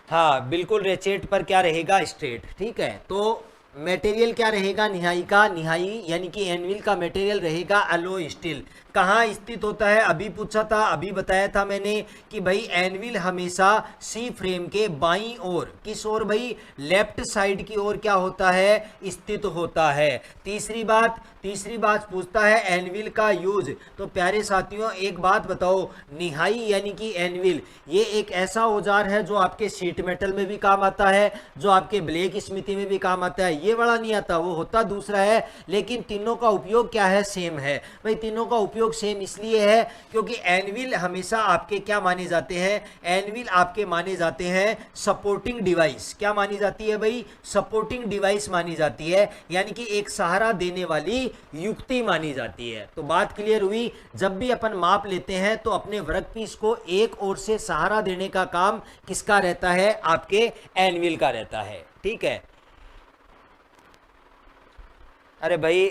हाँ बिल्कुल, रेचेट पर क्या रहेगा, स्ट्रेट। ठीक है, तो मटेरियल क्या रहेगा निहाई का, निहाई यानी कि एनविल का मटेरियल रहेगा एलॉय स्टील। कहाँ स्थित होता है, अभी पूछा था, अभी बताया था मैंने कि भाई एनविल हमेशा सी फ्रेम के बाईं ओर, किस ओर भाई, लेफ्ट साइड की ओर क्या होता है, स्थित होता है। तीसरी बात पूछता है एनविल का यूज। तो प्यारे साथियों एक बात बताओ, निहाई यानी कि एनविल ये एक ऐसा औजार है जो आपके शीट मेटल में भी काम आता है, जो आपके ब्लैक स्मिथी में भी काम आता है। ये वाला नहीं आता, वो होता दूसरा है, लेकिन तीनों का उपयोग क्या है, सेम है भाई। तीनों का उपयोग सेम इसलिए है क्योंकि एनविल हमेशा आपके क्या माने जाते हैं, एनविल आपके माने जाते हैं सपोर्टिंग डिवाइस। क्या मानी जाती है भाई, सपोर्टिंग डिवाइस मानी जाती है, यानी कि एक सहारा देने वाली युक्ति मानी जाती है। तो बात क्लियर हुई। जब भी अपन माप लेते हैं तो अपने वर्कपीस को एक ओर से सहारा देने का काम किसका रहता है, आपके एनविल का रहता है। ठीक है, अरे भाई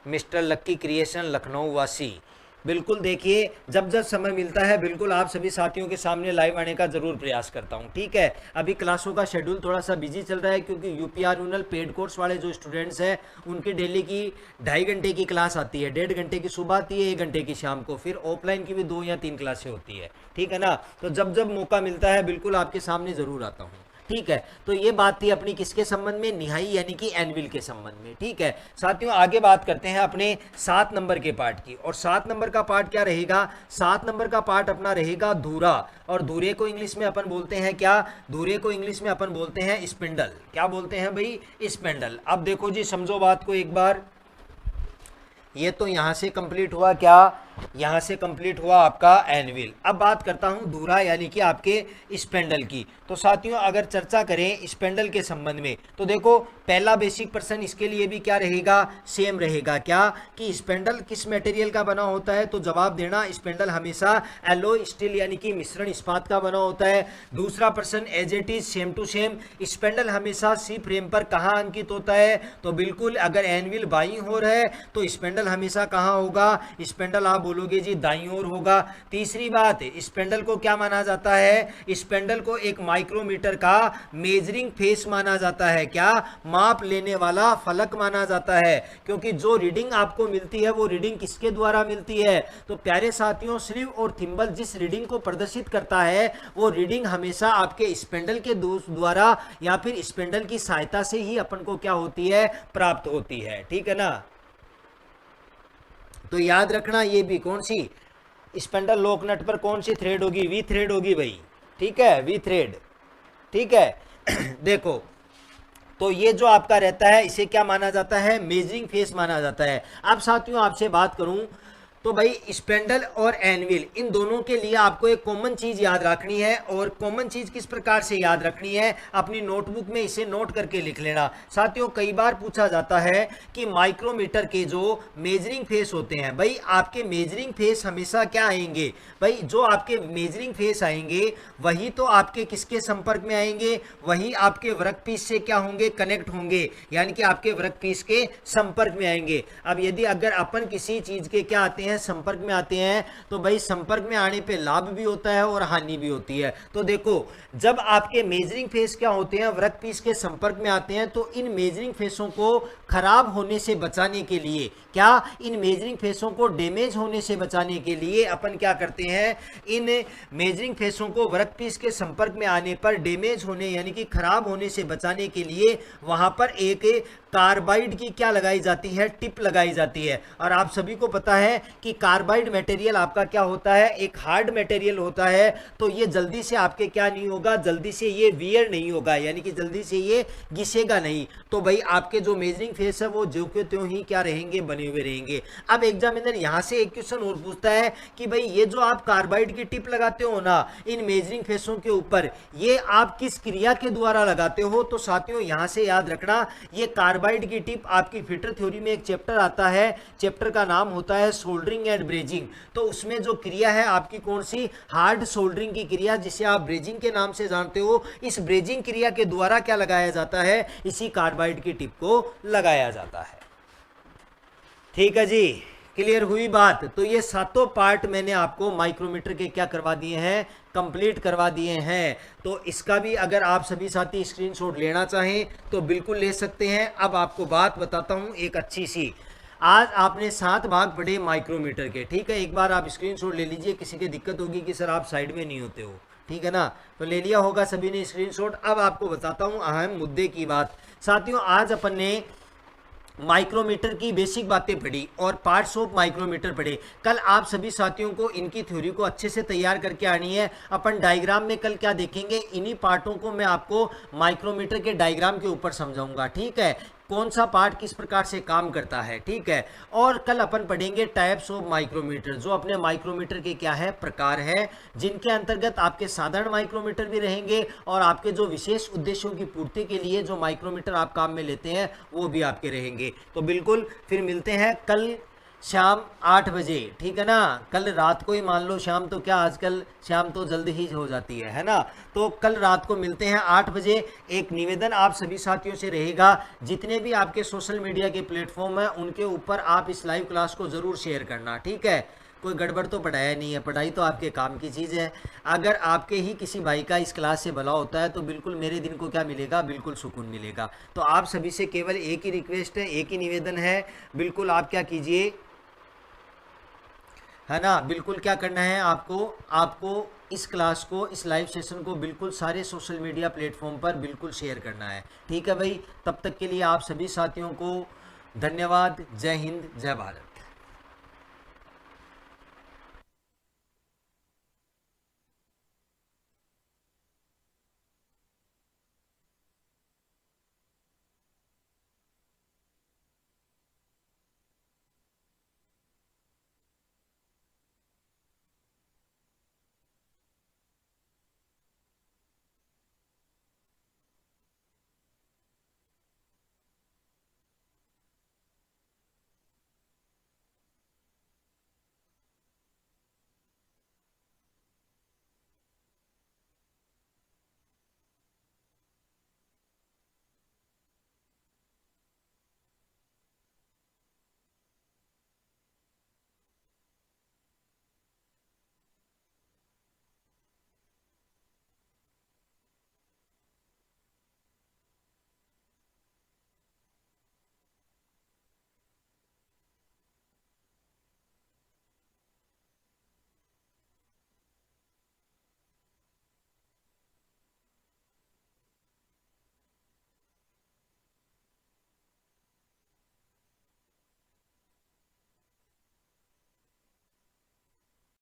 मिस्टर लक्की क्रिएशन लखनऊ वासी, बिल्कुल देखिए जब जब समय मिलता है बिल्कुल आप सभी साथियों के सामने लाइव आने का जरूर प्रयास करता हूं। ठीक है, अभी क्लासों का शेड्यूल थोड़ा सा बिजी चल रहा है क्योंकि यूपीआर यूनल पेड कोर्स वाले जो स्टूडेंट्स हैं उनकी डेली की 2.5 घंटे की क्लास आती है, 1.5 घंटे की सुबह आती है, 1 घंटे की शाम को, फिर ऑफलाइन की भी 2 या 3 क्लासें होती है। ठीक है ना, तो जब जब मौका मिलता है बिल्कुल आपके सामने जरूर आता हूँ। ठीक है, तो ये बात थी अपनी किसके संबंध में, निहाई यानी कि एनविल के संबंध में। ठीक है साथियों, आगे बात करते हैं अपने 7 नंबर के पार्ट की। और 7 नंबर का पार्ट क्या रहेगा, 7 नंबर का पार्ट अपना रहेगा धुरा। और धुरे को इंग्लिश में अपन बोलते हैं क्या, धुरे को इंग्लिश में अपन बोलते हैं स्पिंडल। क्या बोलते हैं भाई, स्पिंडल। अब देखो जी समझो बात को एक बार, ये तो यहां से कंप्लीट हुआ क्या, यहां से कंप्लीट हुआ आपका एनविल। अब बात करता हूं धुरा यानी कि आपके स्पेंडल की। तो साथियों अगर चर्चा करें स्पेंडल के संबंध में तो देखो पहला बेसिक प्रश्न इसके लिए भी क्या रहेगा, सेम रहेगा। क्या कि स्पेंडल किस मटेरियल का बना होता है, तो जवाब देना स्पेंडल हमेशा एलॉय स्टील यानी कि मिश्रण इस्पात का बना होता है। दूसरा प्रश्न as it is same to same, spindle हमेशा सी फ्रेम पर कहाँ अंकित होता है, तो बिल्कुल अगर एनविल बाईं ओर है तो स्पेंडल हमेशा कहाँ होगा, स्पेंडल आप बोलोगे जी दाईं ओर होगा। तीसरी बात, स्पेंडल को क्या माना जाता है, स्पेंडल को एक माइक्रोमीटर का मेजरिंग फेस माना जाता है। क्या, माप लेने वाला फलक माना जाता है, क्योंकि जो रीडिंग आपको मिलती है वो रीडिंग किसके द्वारा मिलती है, तो प्यारे साथियों स्लीव और थिम्बल जिस रीडिंग को प्रदर्शित करता है वो रीडिंग हमेशा आपके स्पेंडल के द्वारा या फिर स्पेंडल की सहायता से ही अपन को क्या होती है, प्राप्त होती है। ठीक है ना, तो याद रखना ये भी कौन सी, स्पेंडल लॉक नट पर कौन सी थ्रेड होगी, वी थ्रेड होगी भाई। ठीक है, वी थ्रेड। ठीक है देखो तो ये जो आपका रहता है इसे क्या माना जाता है, मेजरिंग फेस माना जाता है। अब साथियों आपसे बात करूं तो भाई स्पेंडल और एनविल इन दोनों के लिए आपको एक कॉमन चीज याद रखनी है। और कॉमन चीज किस प्रकार से याद रखनी है, अपनी नोटबुक में इसे नोट करके लिख लेना। साथियों कई बार पूछा जाता है कि माइक्रोमीटर के जो मेजरिंग फेस होते हैं, भाई आपके मेजरिंग फेस हमेशा क्या आएंगे, भाई जो आपके मेजरिंग फेस आएंगे वही तो आपके किसके संपर्क में आएंगे, वही आपके वर्कपीस से क्या होंगे, कनेक्ट होंगे, यानी कि आपके वर्कपीस के संपर्क में आएंगे। अब यदि अगर अपन किसी चीज के क्या आते हैं, संपर्क में आते हैं, तो भाई संपर्क में आने पे लाभ भी होता है और हानि भी होती है। तो देखो जब आपके मेजरिंग फेस क्या होते हैं, वर्कपीस के संपर्क में आते हैं, तो इन मेजरिंग फेसों को खराब होने से बचाने के लिए, क्या इन मेजरिंग फेसों को डैमेज होने से बचाने के लिए अपन क्या करते हैं, इन मेजरिंग फेसों को वर्कपीस के संपर्क में आने पर डैमेज होने यानी कि खराब होने से बचाने के लिए वहां पर एक कार्बाइड की क्या लगाई जाती है, टिप लगाई जाती है। और आप सभी को पता है कि कार्बाइड मटेरियल आपका क्या होता है, एक हार्ड मटेरियल होता है, तो ये जल्दी से आपके क्या नहीं होगा, जल्दी से ये वियर नहीं होगा, यानी कि जल्दी से ये घिसेगा नहीं। तो भाई आपके जो मेजरिंग फेस है वो जो के त्यों ही क्या रहेंगे, बने हुए रहेंगे। अब एग्जामिनर यहाँ से एक क्वेश्चन और पूछता है कि भाई ये जो आप कार्बाइड की टिप लगाते हो ना इन मेजरिंग फेसों के ऊपर, ये आप किस क्रिया के द्वारा लगाते हो। तो साथियों यहाँ से याद रखना, ये कार्बाइड की टिप आपकी फिटर थ्योरी में एक चैप्टर आता है, चैप्टर का नाम होता है सोल्डरिंग एंड ब्रेजिंग। तो उसमें जो क्रिया है आपकी कौन सी, हार्ड सोल्डरिंग की क्रिया, जिसे आप ब्रेजिंग के नाम से जानते हो। इस ब्रेजिंग क्रिया के द्वारा क्या लगाया जाता है, इसी कार्बाइड की टिप को लगाया जाता है। ठीक है जी, क्लियर हुई बात। तो ये सातों पार्ट मैंने आपको माइक्रोमीटर के क्या करवा दिए हैं, कंप्लीट करवा दिए हैं। तो इसका भी अगर आप सभी साथी स्क्रीनशॉट लेना चाहें तो बिल्कुल ले सकते हैं। अब आपको बात बताता हूं एक अच्छी सी, आज आपने 7 भाग पढ़े माइक्रोमीटर के, ठीक है। एक बार आप स्क्रीनशॉट ले लीजिए, किसी की दिक्कत होगी कि सर आप साइड में नहीं होते हो, ठीक है ना, तो ले लिया होगा सभी ने स्क्रीनशॉट। अब आपको बताता हूं अहम मुद्दे की बात। साथियों आज अपन ने माइक्रोमीटर की बेसिक बातें पढ़ी और पार्ट्स ऑफ माइक्रोमीटर पढ़े। कल आप सभी साथियों को इनकी थ्योरी को अच्छे से तैयार करके आनी है। अपन डायग्राम में कल क्या देखेंगे, इन्हीं पार्टों को मैं आपको माइक्रोमीटर के डायग्राम के ऊपर समझाऊंगा, ठीक है, कौन सा पार्ट किस प्रकार से काम करता है, ठीक है। और कल अपन पढ़ेंगे टाइप्स ऑफ माइक्रोमीटर, जो अपने माइक्रोमीटर के क्या है, प्रकार है, जिनके अंतर्गत आपके साधारण माइक्रोमीटर भी रहेंगे और आपके जो विशेष उद्देश्यों की पूर्ति के लिए जो माइक्रोमीटर आप काम में लेते हैं वो भी आपके रहेंगे। तो बिल्कुल फिर मिलते हैं कल शाम 8 बजे, ठीक है ना। कल रात को ही मान लो शाम, तो क्या आजकल शाम तो जल्दी ही हो जाती है ना। तो कल रात को मिलते हैं 8 बजे। एक निवेदन आप सभी साथियों से रहेगा, जितने भी आपके सोशल मीडिया के प्लेटफॉर्म हैं उनके ऊपर आप इस लाइव क्लास को ज़रूर शेयर करना, ठीक है। कोई गड़बड़ तो पढ़ाया नहीं है, पढ़ाई तो आपके काम की चीज़ है। अगर आपके ही किसी भाई का इस क्लास से भला होता है तो बिल्कुल मेरे दिन को क्या मिलेगा, बिल्कुल सुकून मिलेगा। तो आप सभी से केवल एक ही रिक्वेस्ट है, एक ही निवेदन है, बिल्कुल आप क्या कीजिए, है ना, बिल्कुल क्या करना है आपको इस क्लास को, इस लाइव सेशन को बिल्कुल सारे सोशल मीडिया प्लेटफॉर्म पर बिल्कुल शेयर करना है, ठीक है भाई। तब तक के लिए आप सभी साथियों को धन्यवाद। जय हिंद, जय भारत।